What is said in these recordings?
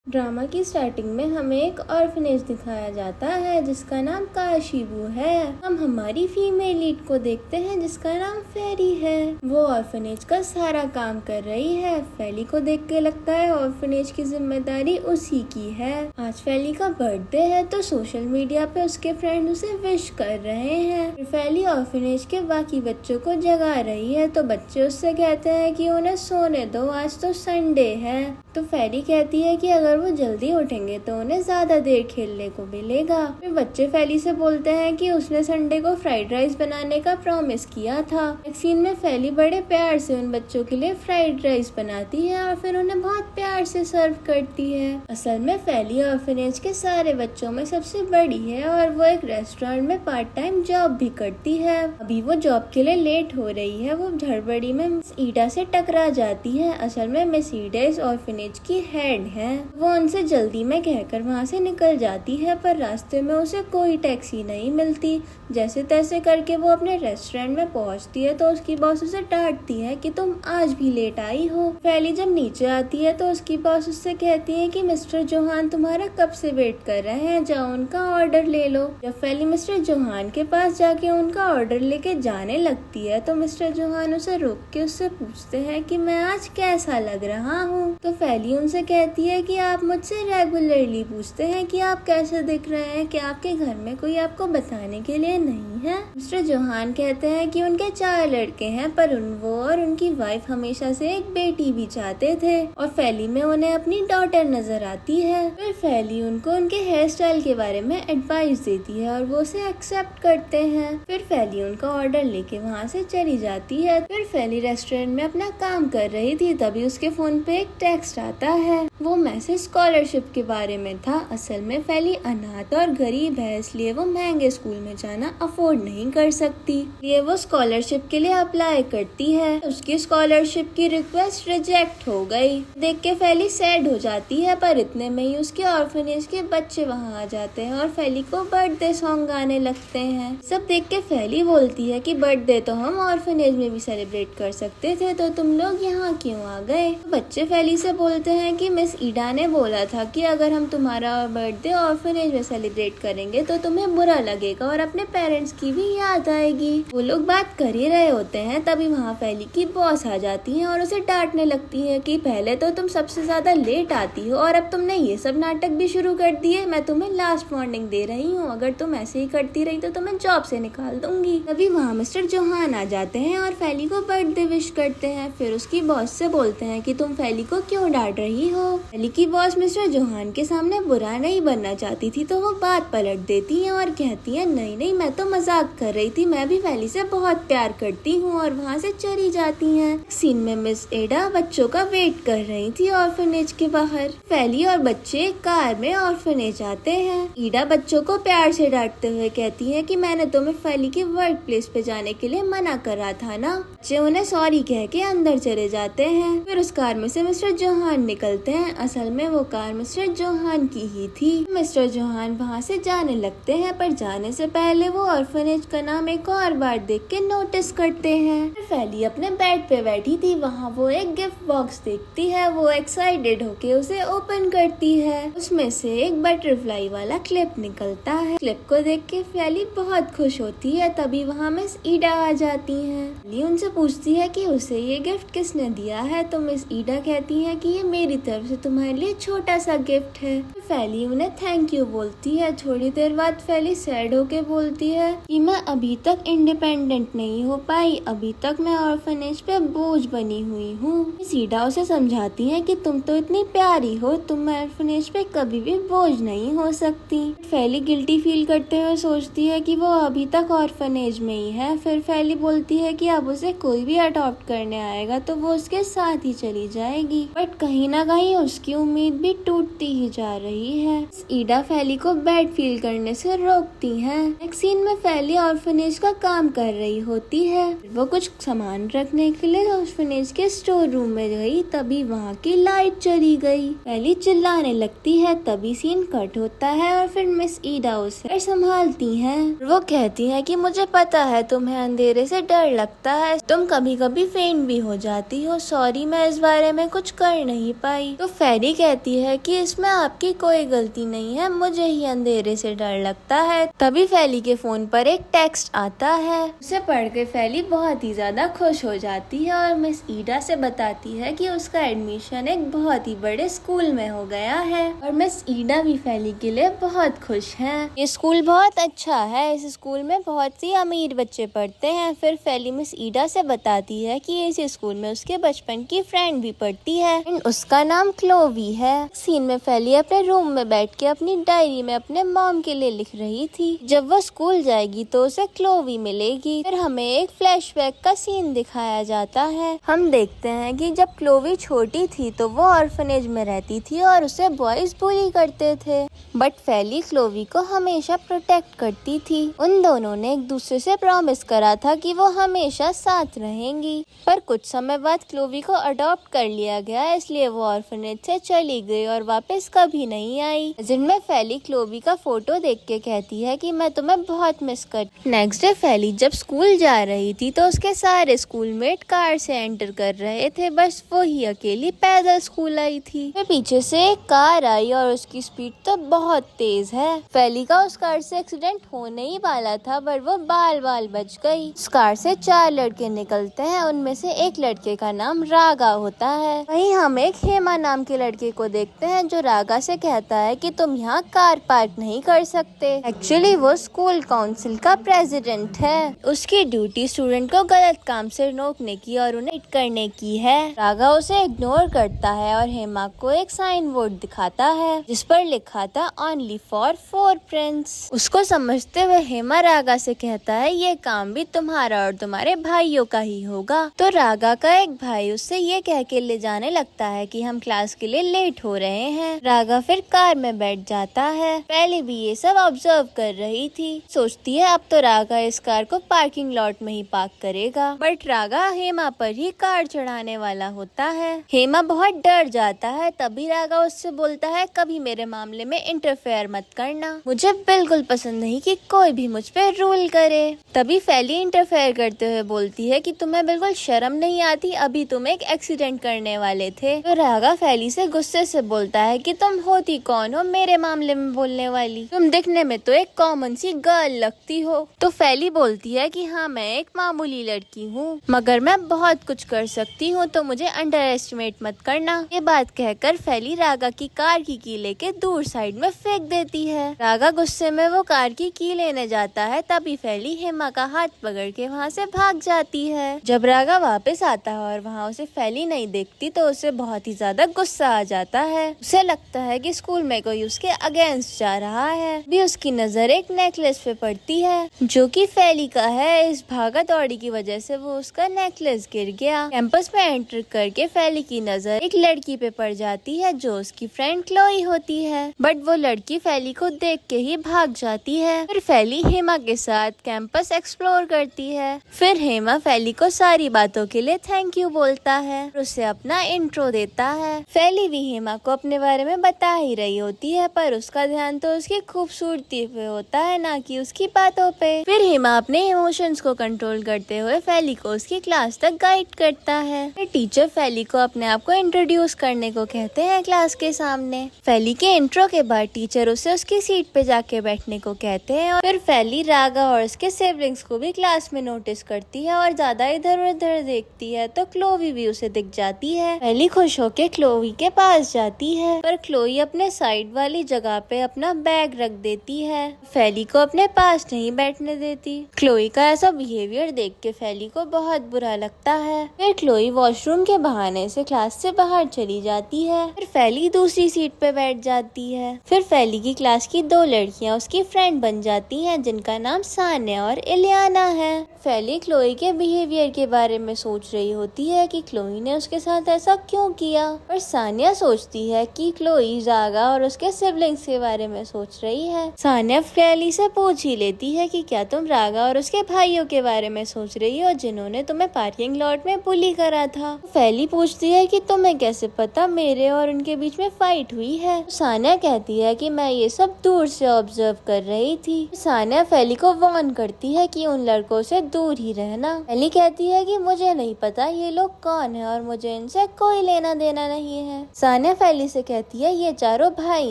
Drama की starting में हमें एक ऑर्फनेज दिखाया जाता है जिसका नाम काशीबू है। हम हमारी फीमेल लीड को देखते हैं जिसका नाम फेरी है। वो ऑर्फनेज का सारा काम कर रही है। फेली को देख के लगता है ऑर्फनेज की जिम्मेदारी उसी की है। आज फेली का बर्थडे है तो सोशल मीडिया पे उसके फ्रेंड उसे विश कर रहे हैं। फेली ऑर्फनेज के बाकी बच्चों को जगा रही है तो बच्चे उससे कहते हैं कि उन्हें सोने दो, आज तो संडे है। तो फेरी कहती है कि अगर वो जल्दी उठेंगे तो उन्हें ज्यादा देर खेलने को मिलेगा। फिर बच्चे फेली से बोलते हैं कि उसने संडे को फ्राइड राइस बनाने का प्रॉमिस किया था। एक सीन में फेली बड़े प्यार से उन बच्चों के लिए फ्राइड राइस बनाती है और फिर उन्हें बहुत प्यार से सर्व करती है। असल में फेली ऑर्फनेज के सारे बच्चों में सबसे बड़ी है और वो एक रेस्टोरेंट में पार्ट टाइम जॉब भी करती है। अभी वो जॉब के लिए लेट हो रही है। वो हड़बड़ी में मिस ईडा से टकरा जाती है। असल में मिस ईडा इस ऑर्फनेज की हेड है। वो उनसे जल्दी में कहकर वहाँ से निकल जाती है पर रास्ते में उसे कोई टैक्सी नहीं मिलती। जैसे तैसे करके वो अपने रेस्टोरेंट में पहुँचती है तो उसकी बॉस उसे डांटती है कि तुम आज भी लेट आई हो। फेली जब नीचे आती है तो उसकी बॉस उससे कहती है कि मिस्टर जोहान तुम्हारा कब से वेट कर रहे हैं, जाओ उनका ऑर्डर ले लो। जब फेली मिस्टर जोहान के पास जाके उनका ऑर्डर लेके जाने लगती है तो मिस्टर जोहान उसे रोक के उससे पूछते हैं कि मैं आज कैसा लग रहा हूँ। तो फेली उनसे कहती है कि आप मुझसे रेगुलरली पूछते हैं कि आप कैसे दिख रहे हैं, कि आपके घर में कोई आपको बताने के लिए नहीं है। मिस्टर जोहान कहते हैं कि उनके 4 लड़के हैं पर वो और उनकी वाइफ हमेशा से एक बेटी भी चाहते थे और फेली में उन्हें अपनी डॉटर नजर आती है। फिर फेली उनको उनके हेयर स्टाइल के बारे में एडवाइस देती है और वो उसे एक्सेप्ट करते हैं। फिर फेली उनका ऑर्डर लेके वहाँ से चली जाती है। फिर फेली रेस्टोरेंट में अपना काम कर रही थी तभी उसके फोन पे एक टेक्स्ट आता है। वो मैसेज स्कॉलरशिप के बारे में था। असल में फेली अनाथ और गरीब है इसलिए वो महंगे स्कूल में जाना अफोर्ड नहीं कर सकती। ये वो स्कॉलरशिप के लिए अप्लाई करती है। उसकी स्कॉलरशिप की रिक्वेस्ट रिजेक्ट हो गई। देख के फेली सैड हो जाती है पर इतने में ही उसके ऑर्फनेज के बच्चे वहाँ आ जाते हैं और फेली को बर्थडे सॉन्ग गाने लगते हैं। सब देख के फेली बोलती है कि बर्थडे तो हम ऑर्फनेज में भी सेलिब्रेट कर सकते थे तो तुम लोग यहाँ क्यों आ गए। बच्चे फेली से बोलते हैं कि मिस ईडा ने बोला था कि अगर हम तुम्हारा बर्थडे ऑर्फनेज में सेलिब्रेट करेंगे तो तुम्हें बुरा लगेगा और अपने पेरेंट्स की भी याद आएगी। वो लोग बात कर ही रहे होते हैं तभी वहाँ फेली की बॉस आ जाती है और उसे डांटने लगती है कि पहले तो तुम सबसे ज्यादा लेट आती हो और अब तुमने ये सब नाटक भी शुरू कर दिए। मैं तुम्हें लास्ट वार्निंग दे रही हूँ, अगर तुम ऐसे ही करती रही तो तुम्हें जॉब से निकाल दूंगी। तभी वहाँ मिस्टर जोहान आ जाते हैं और फेली को बर्थडे विश करते हैं। फिर उसकी बॉस से बोलते हैं कि तुम फेली को क्यों डांट रही हो। फेली की बॉस मिस्टर जोहान के सामने बुरा नहीं बनना चाहती थी तो वो बात पलट देती है और कहती है नहीं नहीं मैं तो मजाक कर रही थी, मैं भी फेली से बहुत प्यार करती हूँ और वहाँ से चली जाती हैं। सीन में मिस एडा बच्चों का वेट कर रही थी ऑर्फनेज के बाहर। फेली और बच्चे कार में ऑर्फनेज आते हैं। ईडा बच्चों को प्यार से डांटते हुए कहती है कि मैंने तुम्हें फेली के वर्क प्लेस पे जाने के लिए मना करा था ना। बच्चे उन्हें सॉरी कह के अंदर चले जाते हैं। फिर उस कार में से मिस्टर जोहान निकलते हैं। असल में वो कार मिस्टर जोहान की ही थी। मिस्टर जोहान वहाँ से जाने लगते हैं पर जाने से पहले वो ऑर्फनेज का नाम एक और बार देख के नोटिस करते हैं। फेली अपने बेड पे बैठी थी, वहाँ वो एक गिफ्ट बॉक्स देखती है। वो एक्साइटेड होके उसे ओपन करती है। उसमें से एक बटरफ्लाई वाला क्लिप निकलता है। क्लिप को देख के फेली बहुत खुश होती है। तभी वहाँ मिस ईडा आ जाती है। फेली उनसे पूछती है कि उसे ये गिफ्ट किसने दिया है तो मिस ईडा कहती है कि ये मेरी तरफ से तुम्हारे लिए छोटा सा गिफ्ट है। फेली उन्हें थैंक यू बोलती है। थोड़ी देर बाद फेली सैड होके बोलती है कि मैं अभी तक इंडिपेंडेंट नहीं हो पाई, अभी तक मैं ऑर्फनेज पे बोझ बनी हुई हूँ। सीडा उसे समझाती है कि तुम तो इतनी प्यारी हो, तुम ऑर्फनेज पे कभी भी बोझ नहीं हो सकती। फेली गिल्टी फील करते हुए सोचती है कि वो अभी तक ऑर्फनेज में ही है। फिर फेली बोलती है कि अब उसे कोई भी अडॉप्ट करने आएगा तो वो उसके साथ ही चली जाएगी। बट कहीं ना कहीं उसकी उम्मीद भी टूटती ही जा रही है। ईडा फेली को बैड फील करने से रोकती है। नेक्स्ट सीन में फेली ऑर्फनेज का काम कर रही होती है। वो कुछ सामान रखने के लिए ऑर्फनेज के स्टोर रूम में गई तभी वहाँ की लाइट चली गई। फेली चिल्लाने लगती है तभी सीन कट होता है और फिर मिस ईडा उसे संभालती है। वो कहती है कि मुझे पता है तुम्हें अंधेरे से डर लगता है, तुम कभी कभी फेंट भी हो जाती हो, सॉरी मैं इस बारे में कुछ कर नहीं पाई। तो फेली कहती कहती है कि इसमें आपकी कोई गलती नहीं है, मुझे ही अंधेरे से डर लगता है। तभी फैली के फोन पर एक टेक्स्ट आता है। उसे पढ़ के फैली बहुत ही ज्यादा खुश हो जाती है और मिस ईडा से बताती है कि उसका एडमिशन एक बहुत ही बड़े स्कूल में हो गया है। और मिस ईडा भी फैली के लिए बहुत खुश है। ये स्कूल बहुत अच्छा है, इस स्कूल में बहुत सी अमीर बच्चे पढ़ते हैं। फिर फैली मिस ईडा से बताती है कि इस स्कूल में उसके बचपन की फ्रेंड भी पढ़ती है, उसका नाम क्लोवी है। सीन में फैली अपने रूम में बैठ के अपनी डायरी में अपने मॉम के लिए लिख रही थी। जब वो स्कूल जाएगी तो उसे क्लोवी मिलेगी। फिर हमें एक फ्लैशबैक का सीन दिखाया जाता है। हम देखते हैं कि जब क्लोवी छोटी थी तो वो ऑर्फनेज में रहती थी और उसे बॉयज बुली करते थे, बट फैली क्लोवी को हमेशा प्रोटेक्ट करती थी। उन दोनों ने एक दूसरे से प्रॉमिस करा था कि वो हमेशा साथ रहेंगी। पर कुछ समय बाद क्लोवी को अडॉप्ट कर लिया गया, इसलिए वो ऑर्फनेज से चली गई और वापस कभी नहीं आई। जिनमें फैली क्लोवी का फोटो देख के कहती है कि मैं तुम्हें बहुत मिस कर। नेक्स्ट डे फैली जब स्कूल जा रही थी तो उसके सारे स्कूलमेट कार से एंटर कर रहे थे, बस वो ही अकेली पैदल स्कूल आई थी। फिर पीछे से एक कार आई और उसकी स्पीड तो बहुत तेज है। फैली का उस कार से एक्सीडेंट होने ही वाला था, पर वो बाल बाल बच गई। उस कार से 4 लड़के निकलते हैं, उनमें से एक लड़के का नाम रागा होता है। वहीं हम एक हेमा नाम के लड़के को देखते हैं जो रागा से कहता है कि तुम यहाँ कार पार्क नहीं कर सकते। एक्चुअली वो स्कूल काउंसिल का प्रेसिडेंट है। उसकी ड्यूटी स्टूडेंट को गलत काम से रोकने की और उन्हें हिट करने की है। रागा उसे इग्नोर करता है और हेमा को एक साइन बोर्ड दिखाता है जिस पर लिखा था ओनली फॉर 4 फ्रेंड्स। उसको समझते हुए हेमा रागा से कहता है ये काम भी तुम्हारा और तुम्हारे भाइयों का ही होगा। तो रागा का एक भाई उससे ये कह के ले जाने लगता है कि हम क्लास के लिए लेट हो रहे हैं। रागा फिर कार में बैठ जाता है। पहले भी ये सब ऑब्जर्व कर रही थी, सोचती है अब तो रागा इस कार को पार्किंग लॉट में ही पार्क करेगा, बट रागा हेमा पर ही कार चढ़ाने वाला होता है। हेमा बहुत डर जाता है। तभी रागा उससे बोलता है कभी मेरे मामले में इंटरफेयर मत करना, मुझे बिल्कुल पसंद नहीं कि कोई भी मुझ पे रूल करे। तभी फैली इंटरफेयर करते हुए बोलती है कि तुम्हें बिल्कुल शर्म नहीं आती, अभी तुम एक एक्सीडेंट करने वाले थे। तो रागा फैली से गुस्से से बोलता है कि तुम होती कौन हो मेरे मामले में बोलने वाली, तुम दिखने में तो एक कॉमन सी गर्ल लगती हो। तो फैली बोलती है कि हाँ मैं एक मामूली लड़की हूँ, मगर मैं बहुत कुछ कर सकती हूँ, तो मुझे अंडर एस्टिमेट मत करना। ये बात कहकर फैली रागा की कार की की लेके दूर साइड में फेंक देती है। रागा गुस्से में वो कार की की लेने जाता है, तभी फैली हेमा का हाथ पकड़ के वहाँ से भाग जाती है। जब रागा वापस आता है और वहाँ उसे फैली नहीं देखती तो उसे बहुत ही ज्यादा गुस्सा आ जाता है। उसे लगता है कि स्कूल में कोई उसके अगेंस्ट जा रहा है। भी उसकी नजर एक नेकलेस पे पड़ती है जो कि फैली का है। इस भागा दौड़ी की वजह से वो उसका नेकलेस गिर गया। कैंपस में एंटर करके फैली की नजर एक लड़की पे पड़ जाती है जो उसकी फ्रेंड क्लोई होती है, बट वो लड़की फैली को देख के ही भाग जाती है। फिर फैली हेमा के साथ कैंपस एक्सप्लोर करती है। फिर हेमा फैली को सारी बातों के लिए थैंक यू बोलता है और उसे अपना इंट्रो देता है। फैली भी हेमा को अपने बारे में बता ही रही होती है, पर उसका ध्यान तो उसकी खूबसूरती पे होता है, ना कि उसकी बातों पे। फिर हेमा अपने इमोशंस को कंट्रोल करते हुए फैली को उसकी क्लास तक गाइड करता है। फिर टीचर फैली को अपने आप को इंट्रोड्यूस करने को कहते हैं क्लास के सामने। फैली के इंट्रो के बाद टीचर उसे उसकी सीट पे जाके बैठने को कहते हैं। और फिर फैली रागा और उसके सिबलिंग्स को भी क्लास में नोटिस करती है और ज्यादा इधर उधर देखती है तो क्लोवी भी उसे दिख जाती है। फैली खुश होके क्लोवी के पास जाती है, पर क्लोई अपने साइड वाली जगह पे अपना बैग रख देती है, फैली को अपने पास नहीं बैठने देती। क्लोई का ऐसा बिहेवियर देख के फैली को बहुत बुरा लगता है। फिर क्लोई वॉशरूम के बहाने से क्लास से बाहर चली जाती है। फिर फैली दूसरी सीट पे बैठ जाती है। फिर फैली की क्लास की 2 लड़कियां उसकी फ्रेंड बन जाती हैं जिनका नाम सान्या और इलियाना है। फैली क्लोई के बिहेवियर के बारे में सोच रही होती है कि क्लोई ने उसके साथ ऐसा क्यों किया, और सान्या सोचती है कि क्लोई रागा और उसके सिबलिंग्स के बारे में सोच रही है। सान्या फैली से पूछ ही लेती है कि क्या तुम रागा और उसके भाइयों के बारे में सोच रही हो जिन्होंने तुम्हें पार्किंग लॉट में बुली करा था। फैली पूछती है कि तुम्हें कैसे पता मेरे और उनके बीच में फाइट हुई है। सान्या कहती है है कि मैं ये सब दूर से ऑब्जर्व कर रही थी। सानिया फैली को वार्न करती है कि उन लड़कों से दूर ही रहना। फैली कहती है कि मुझे नहीं पता ये लोग कौन है और मुझे इनसे कोई लेना देना नहीं है। सानिया फैली से कहती है ये चारों भाई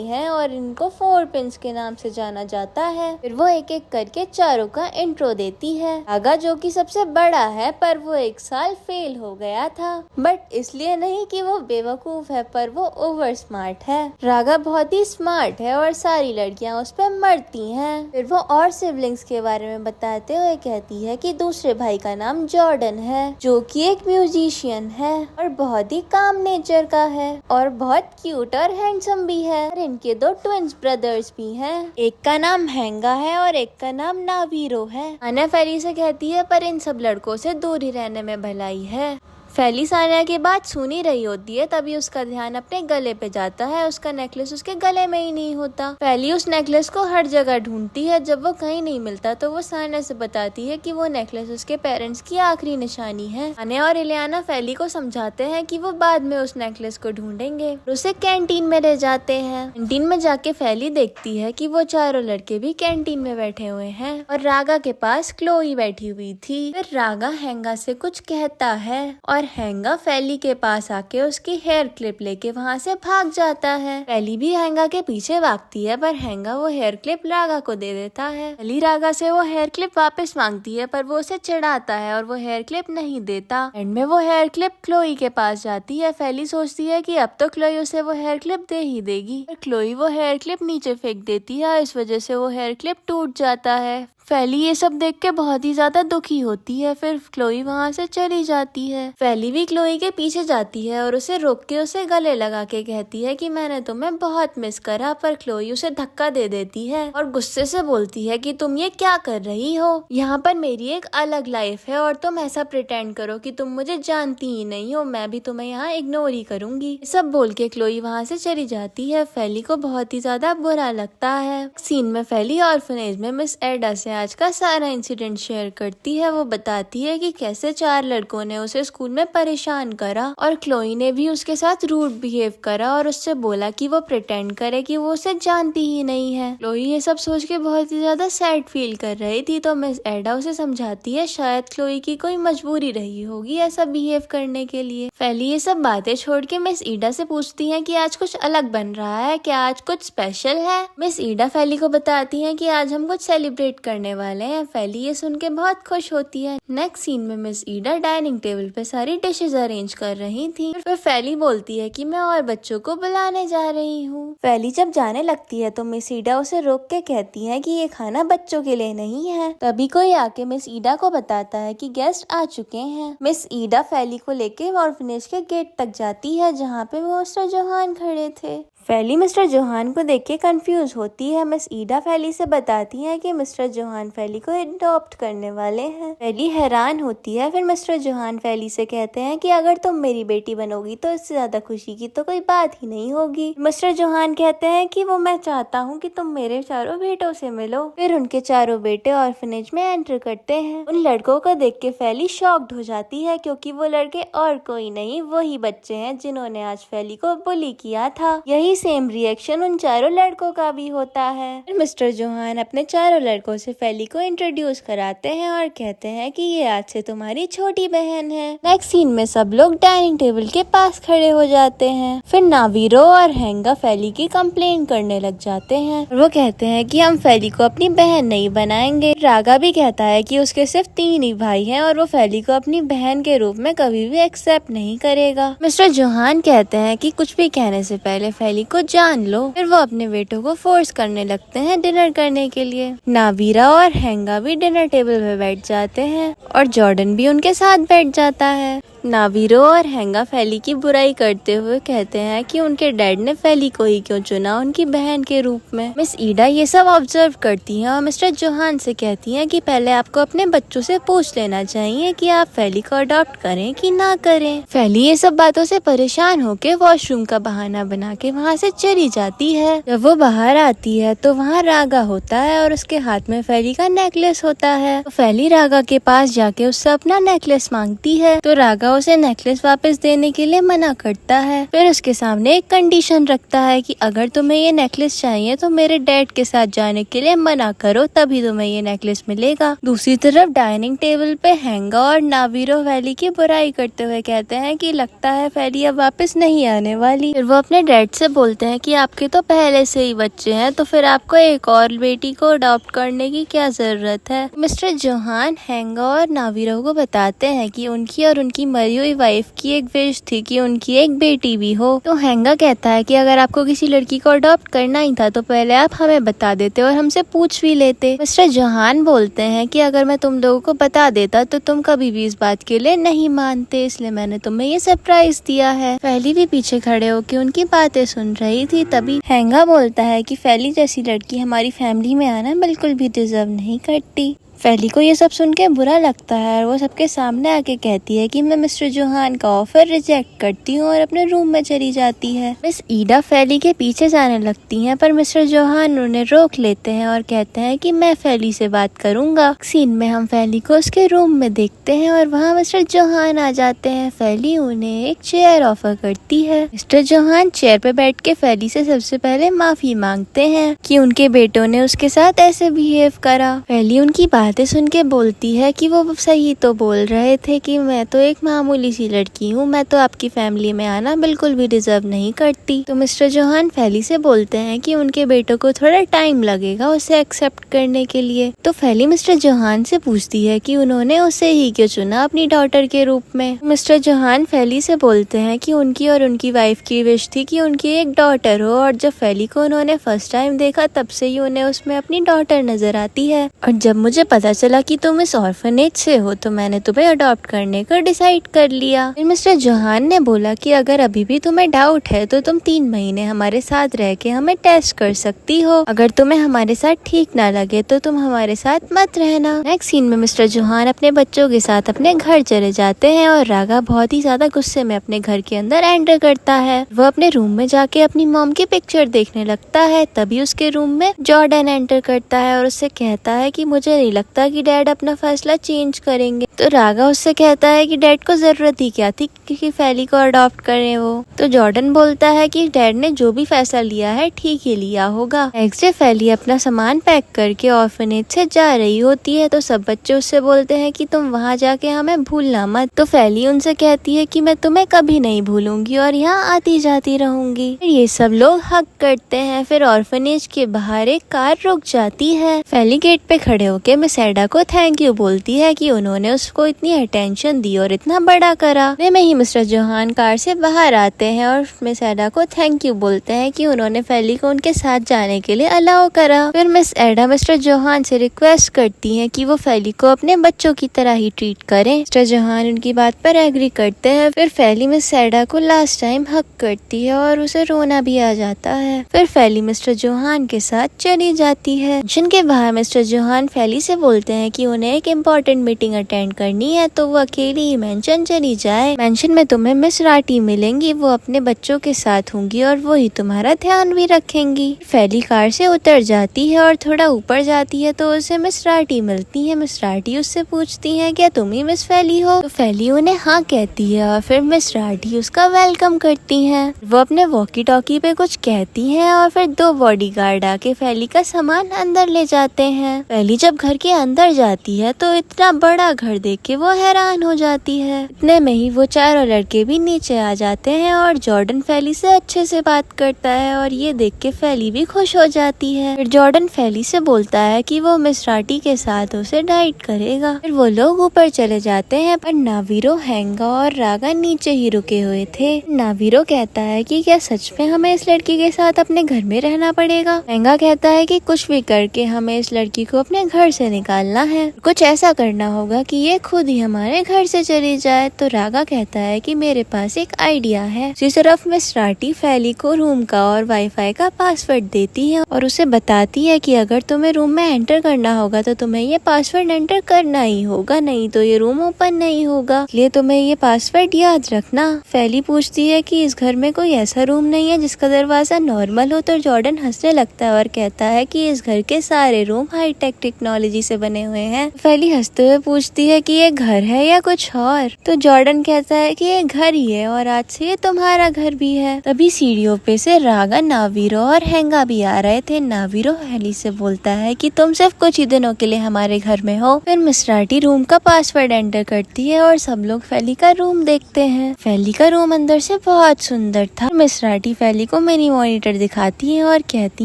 हैं और इनको 4 पिंस के नाम से जाना जाता है। फिर वो एक एक करके चारों का इंट्रो देती है। रागा जो कि सबसे बड़ा है पर वो 1 साल फेल हो गया था, बट इसलिए नहीं कि वो बेवकूफ है पर वो ओवर स्मार्ट है। रागा बहुत ही स्मार्ट है और सारी लड़कियां उस पर मरती हैं। फिर वो और सिबलिंग्स के बारे में बताते हुए कहती है कि दूसरे भाई का नाम जॉर्डन है जो कि एक म्यूजिशियन है और बहुत ही काम नेचर का है और बहुत क्यूट और हैंडसम भी है। और इनके 2 ट्विंस ब्रदर्स भी हैं, एक का नाम हैंगा है और एक का नाम नावीरो है। सानिया फैली से कहती है पर इन सब लड़कों से दूर ही रहने में भलाई है। फैली सानिया की बात सुन ही रही होती है, तभी उसका ध्यान अपने गले पे जाता है। उसका नेकलेस उसके गले में ही नहीं होता। फैली उस नेकलेस को हर जगह ढूंढती है। जब वो कहीं नहीं मिलता तो वो सानिया से बताती है कि वो नेकलेस उसके पेरेंट्स की आखिरी निशानी है। सानिया और इलियाना फैली को समझाते हैं कि वो बाद में उस नेकलेस को ढूंढेंगे। उसे कैंटीन में ले जाते हैं। कैंटीन में जाके फैली देखती है कि वो चारों लड़के भी कैंटीन में बैठे हुए हैं और रागा के पास क्लोई बैठी हुई थी। फिर रागा हैंगा से कुछ कहता है और हैंगा फैली के पास आके उसकी हेयर क्लिप लेके वहाँ से भाग जाता है। फैली भी हैंगा के पीछे भागती है पर हैंगा वो हेयर क्लिप रागा को दे देता है। फैली रागा से वो हेयर क्लिप वापस मांगती है पर वो उसे चिढ़ाता है और वो हेयर क्लिप नहीं देता। एंड में वो हेयर क्लिप क्लोई के पास जाती है। फैली सोचती है कि अब तो क्लोई उसे वो हेयर क्लिप दे ही देगी, पर क्लोई वो हेयर क्लिप नीचे फेंक देती है। इस वजह से वो हेयर क्लिप टूट जाता है। फैली ये सब देख के बहुत ही ज्यादा दुखी होती है। फिर क्लोई वहाँ से चली जाती है। फैली भी क्लोई के पीछे जाती है और उसे रोक के उसे गले लगा के कहती है कि मैंने तुम्हें बहुत मिस करा, पर क्लोई उसे धक्का दे देती है और गुस्से से बोलती है कि तुम ये क्या कर रही हो, यहाँ पर मेरी एक अलग लाइफ है और तुम ऐसा प्रिटेंड करो कि तुम मुझे जानती ही नहीं हो, मैं भी तुम्हें यहाँ इग्नोर ही करूंगी। सब बोल के क्लोई वहाँ से चली जाती है। फैली को बहुत ही ज्यादा बुरा लगता है। सीन में फैली ऑर्फनेज में मिस एडा से आज का सारा इंसिडेंट शेयर करती है। वो बताती है कि कैसे 4 लड़कों ने उसे स्कूल में परेशान करा और क्लोई ने भी उसके साथ रूड बिहेव करा और उससे बोला कि वो प्रिटेंड करे कि वो उसे जानती ही नहीं है। क्लोई ये सब सोच के बहुत ही ज्यादा सैड फील कर रही थी, तो मिस एडा उसे समझाती है शायद क्लोई की कोई मजबूरी रही होगी ऐसा बिहेव करने के लिए। फैली ये सब बातें छोड़ के मिस ईडा से पूछती है कि आज कुछ अलग बन रहा है क्या, आज कुछ स्पेशल है। मिस ईडा फैली को बताती है कि आज हम कुछ सेलिब्रेट करने वाले हैं। फैली ये सुन के बहुत खुश होती है। नेक्स्ट सीन में मिस ईडा डाइनिंग टेबल पे सारी डिशेज अरेंज कर रही थी। फिर फैली बोलती है कि मैं और बच्चों को बुलाने जा रही हूँ। फैली जब जाने लगती है तो मिस ईडा उसे रोक के कहती है कि ये खाना बच्चों के लिए नहीं है। तभी कोई आके मिस ईडा को बताता है कि गेस्ट आ चुके हैं। मिस ईडा फैली को लेके ऑर्फनेज के गेट तक जाती है जहाँ पे वो मिस्टर जोहान खड़े थे। फैली मिस्टर जोहान को देख के कंफ्यूज होती है। मिस ईडा फैली से बताती है कि मिस्टर जोहान फैली को अडॉप्ट करने वाले हैं। फैली हैरान होती है। फिर मिस्टर जोहान फैली से कहते हैं कि अगर तुम मेरी बेटी बनोगी तो इससे ज्यादा खुशी की तो कोई बात ही नहीं होगी। मिस्टर जोहान कहते हैं कि वो मैं चाहता हूँ कि तुम मेरे चारों बेटों से मिलो। फिर उनके चारों बेटे ऑर्फनेज में एंटर करते हैं। उन लड़कों को देख के फैली शॉक्ड हो जाती है क्योंकि वो लड़के और कोई नहीं वही बच्चे हैं जिन्होंने आज फैली को बुली किया था। यही सेम रिएक्शन उन चारों लड़कों का भी होता है। फिर मिस्टर जोहान अपने चारों लड़कों से फैली को इंट्रोड्यूस कराते हैं और कहते हैं कि ये आज से तुम्हारी छोटी बहन है। नेक्स्ट सीन में सब लोग डाइनिंग टेबल के पास खड़े हो जाते हैं। फिर नावीरो और हैंगा फैली की कंप्लेन करने लग जाते हैं। वो कहते हैं कि हम फैली को अपनी बहन नहीं बनाएंगे। रागा भी कहता है कि उसके सिर्फ 3 ही भाई हैं और वो फैली को अपनी बहन के रूप में कभी भी एक्सेप्ट नहीं करेगा। मिस्टर जोहान कहते हैं कि कुछ भी कहने से पहले फैली को जान लो। फिर वो अपने बेटों को फोर्स करने लगते हैं डिनर करने के लिए। नावीरा और हैंगा भी डिनर टेबल पे बैठ जाते हैं और जॉर्डन भी उनके साथ बैठ जाता है। नावीरो और हैंगा फैली की बुराई करते हुए कहते हैं कि उनके डैड ने फैली को ही क्यों चुना उनकी बहन के रूप में। मिस ईडा ये सब ऑब्जर्व करती हैं और मिस्टर जोहान से कहती हैं कि पहले आपको अपने बच्चों से पूछ लेना चाहिए कि आप फैली को अडॉप्ट करें कि ना करें। फैली ये सब बातों से परेशान होकर वॉशरूम का बहाना बना के वहाँ से चली जाती है। जब वो बाहर आती है तो वहाँ रागा होता है और उसके हाथ में फैली का नेकलेस होता है। तो फैली रागा के पास जाके उससे अपना नेकलेस मांगती है तो रागा उसे नेकलेस वापस देने के लिए मना करता है। फिर उसके सामने एक कंडीशन रखता है कि अगर तुम्हें ये नेकलेस चाहिए तो मेरे डैड के साथ जाने के लिए मना करो, तभी तुम्हें ये नेकलेस मिलेगा। दूसरी तरफ डाइनिंग टेबल पे हैंगा और नावीरो फैली की बुराई करते हुए कहते हैं कि लगता है फैली अब वापस नहीं आने वाली। फिर वो अपने डैड से बोलते हैं कि आपके तो पहले से ही बच्चे हैं, तो फिर आपको एक और बेटी को अडॉप्ट करने की क्या जरूरत है। मिस्टर जोहान हैंगा और नावीरो को बताते हैं कि उनकी और उनकी मरी हुई वाइफ की एक विश थी कि उनकी एक बेटी भी हो। तो हैंगा कहता है कि अगर आपको किसी लड़की को अडॉप्ट करना ही था तो पहले आप हमें बता देते और हमसे पूछ भी लेते। मिस्टर जोहान बोलते हैं कि अगर मैं तुम लोगों को बता देता तो तुम कभी भी इस बात के लिए नहीं मानते, इसलिए मैंने तुम्हें ये सरप्राइज दिया है। फैली भी पीछे खड़े होकर उनकी बातें सुन रही थी। तभी हैंगा बोलता है कि फैली जैसी लड़की हमारी फैमिली में आना बिल्कुल भी डिजर्व नहीं करती। फैली को ये सब सुन के बुरा लगता है और वो सबके सामने आके कहती है कि मैं मिस्टर जोहान का ऑफर रिजेक्ट करती हूँ और अपने रूम में चली जाती है। मिस ईडा फैली के पीछे जाने लगती हैं, पर मिस्टर जोहान उन्हें रोक लेते हैं और कहते हैं कि मैं फैली से बात करूंगा। सीन में हम फैली को उसके रूम में देखते हैं और वहाँ मिस्टर जोहान आ जाते हैं। फैली उन्हें एक चेयर ऑफर करती है। मिस्टर जोहान चेयर पे बैठ के फैली से सबसे पहले माफी मांगते हैं कि उनके बेटों ने उसके साथ ऐसे बिहेव करा। फैली उनकी बातें सुन के बोलती है कि वो सही तो बोल रहे थे कि मैं तो एक मामूली सी लड़की हूँ, मैं तो आपकी फैमिली में आना बिल्कुल भी डिजर्व नहीं करती। तो मिस्टर जोहान फैली से बोलते हैं कि उनके बेटों को थोड़ा टाइम लगेगा उसे एक्सेप्ट करने के लिए। तो फैली मिस्टर जोहान से पूछती है कि उन्होंने उसे ही क्यों चुना अपनी डॉटर के रूप में। मिस्टर जोहान फैली से बोलते हैं कि उनकी और उनकी वाइफ की विश थी कि उनकी एक डॉटर हो, और जब फैली को उन्होंने फर्स्ट टाइम देखा तब से ही उन्हें उसमें अपनी डॉटर नजर आती है। और जब मुझे पता चला कि तुम इस ऑर्फनेज से हो तो मैंने तुम्हें अडॉप्ट करने का डिसाइड कर लिया। फिर मिस्टर जोहान ने बोला कि अगर अभी भी तुम्हें डाउट है तो तुम 3 महीने हमारे साथ रह के हमें टेस्ट कर सकती हो। अगर तुम्हें हमारे साथ ठीक ना लगे तो तुम हमारे साथ मत रहना। नेक्स्ट सीन में मिस्टर जोहान अपने बच्चों के साथ अपने घर चले जाते हैं और रागा बहुत ही ज्यादा गुस्से में अपने घर के अंदर एंटर करता है। वो अपने रूम में जाके अपनी मॉम की पिक्चर देखने लगता है। तभी उसके रूम में जॉर्डन एंटर करता है और उससे कहता है कि मुझे नहीं लगता कि डैड अपना फैसला चेंज करेंगे। तो रागा उससे कहता है कि डैड को जरूरत ही क्या थी कि फैली को अडॉप्ट करें वो। तो जॉर्डन बोलता है कि डैड ने जो भी फैसला लिया है ठीक ही लिया होगा। नेक्स्ट डे फैली अपना सामान पैक करके ऑर्फनेज से जा रही होती है। तो सब बच्चे उससे बोलते हैं कि तुम वहाँ जाके हमें भूलना मत। तो फैली उनसे कहती है कि मैं तुम्हें कभी नहीं भूलूंगी और यहाँ आती जाती रहूंगी। फिर ये सब लोग हक करते हैं। फिर ऑर्फनेज के बाहर एक कार रुक जाती है। फैली गेट पे खड़े होके मिस एडा को थैंक यू बोलती है कि उन्होंने उसको इतनी अटेंशन दी और इतना बड़ा करा। में ही मिस्टर जोहान कार से बाहर आते हैं और मिस एडा को थैंक यू बोलते हैं कि उन्होंने फैली को उनके साथ जाने के लिए अलाउ करा। फिर मिस एडा मिस्टर जोहान से रिक्वेस्ट करती हैं कि वो फैली को अपने बच्चों की तरह ही ट्रीट करें। मिस्टर जोहान उनकी बात पर एग्री करते हैं। फिर फैली मिस एडा को लास्ट टाइम हक करती है और उसे रोना भी आ जाता है। फिर फैली मिस्टर जोहान के साथ चली जाती है। जिनके बाहर मिस्टर जोहान फैली से बोलते हैं कि उन्हें एक इम्पोर्टेंट मीटिंग अटेंड करनी है तो वो अकेली ही मेंशन चली जाए। मेंशन में तुम्हें मिस राटी मिलेंगी, वो अपने बच्चों के साथ होंगी और वो ही तुम्हारा ध्यान भी रखेंगी। फैली कार से उतर जाती है और थोड़ा ऊपर जाती है तो उसे मिस राटी मिलती है। मिस राटी उससे पूछती है क्या तुम ही मिस फैली हो। तो फैली उन्हें हाँ कहती है और फिर मिस राटी उसका वेलकम करती है। वो अपने वॉकी टॉकी पे कुछ कहती है और फिर 2 बॉडीगार्ड आके फैली का सामान अंदर ले जाते हैं। फैली जब घर के अंदर जाती है तो इतना बड़ा घर देख के वो हैरान हो जाती है। इतने में ही वो चारों लड़के भी नीचे आ जाते हैं और जॉर्डन फैली से अच्छे से बात करता है और ये देख के फैली भी खुश हो जाती है। फिर जॉर्डन फैली से बोलता है कि वो मिस राटी के साथ उसे डाइट करेगा। फिर वो लोग ऊपर चले जाते हैं पर नावीरो, हैंगा और रागा नीचे ही रुके हुए थे। नावीरो कहता है कि क्या सच में हमें इस लड़की के साथ अपने घर में रहना पड़ेगा। हैंगा कहता है कि कुछ भी करके हमें इस लड़की को अपने घर से निकालना है, कुछ ऐसा करना होगा कि ये खुद ही हमारे घर से चली जाए। तो रागा कहता है कि मेरे पास एक आइडिया है। दूसरी तरफ मिस राटी फैली को रूम का और वाईफाई का पासवर्ड देती है और उसे बताती है कि अगर तुम्हें रूम में एंटर करना होगा तो तुम्हें ये पासवर्ड एंटर करना ही होगा, नहीं तो ये रूम ओपन नहीं होगा, इसलिए तुम्हें ये पासवर्ड याद रखना। फैली पूछती है कि इस घर में कोई ऐसा रूम नहीं है जिसका दरवाजा नॉर्मल हो। तो जॉर्डन हंसने लगता है और कहता है कि इस घर के सारे रूम हाईटेक टेक्नोलॉजी से बने हुए हैं। फैली हंसते हुए पूछती है कि ये घर है या कुछ और। तो जॉर्डन कहता है कि ये घर ही है और आज से ये तुम्हारा घर भी है। तभी सीढ़ियों पे से रागा, नावीरो और हैंगा भी आ रहे थे। नावीरो फेली से बोलता है कि तुम सिर्फ कुछ ही दिनों के लिए हमारे घर में हो। फिर मिस राटी रूम का पासवर्ड एंटर करती है और सब लोग फेली का रूम देखते हैं। फेली का रूम अंदर से बहुत सुंदर था। मिस राटी फेली को मिनी मॉनिटर दिखाती है और कहती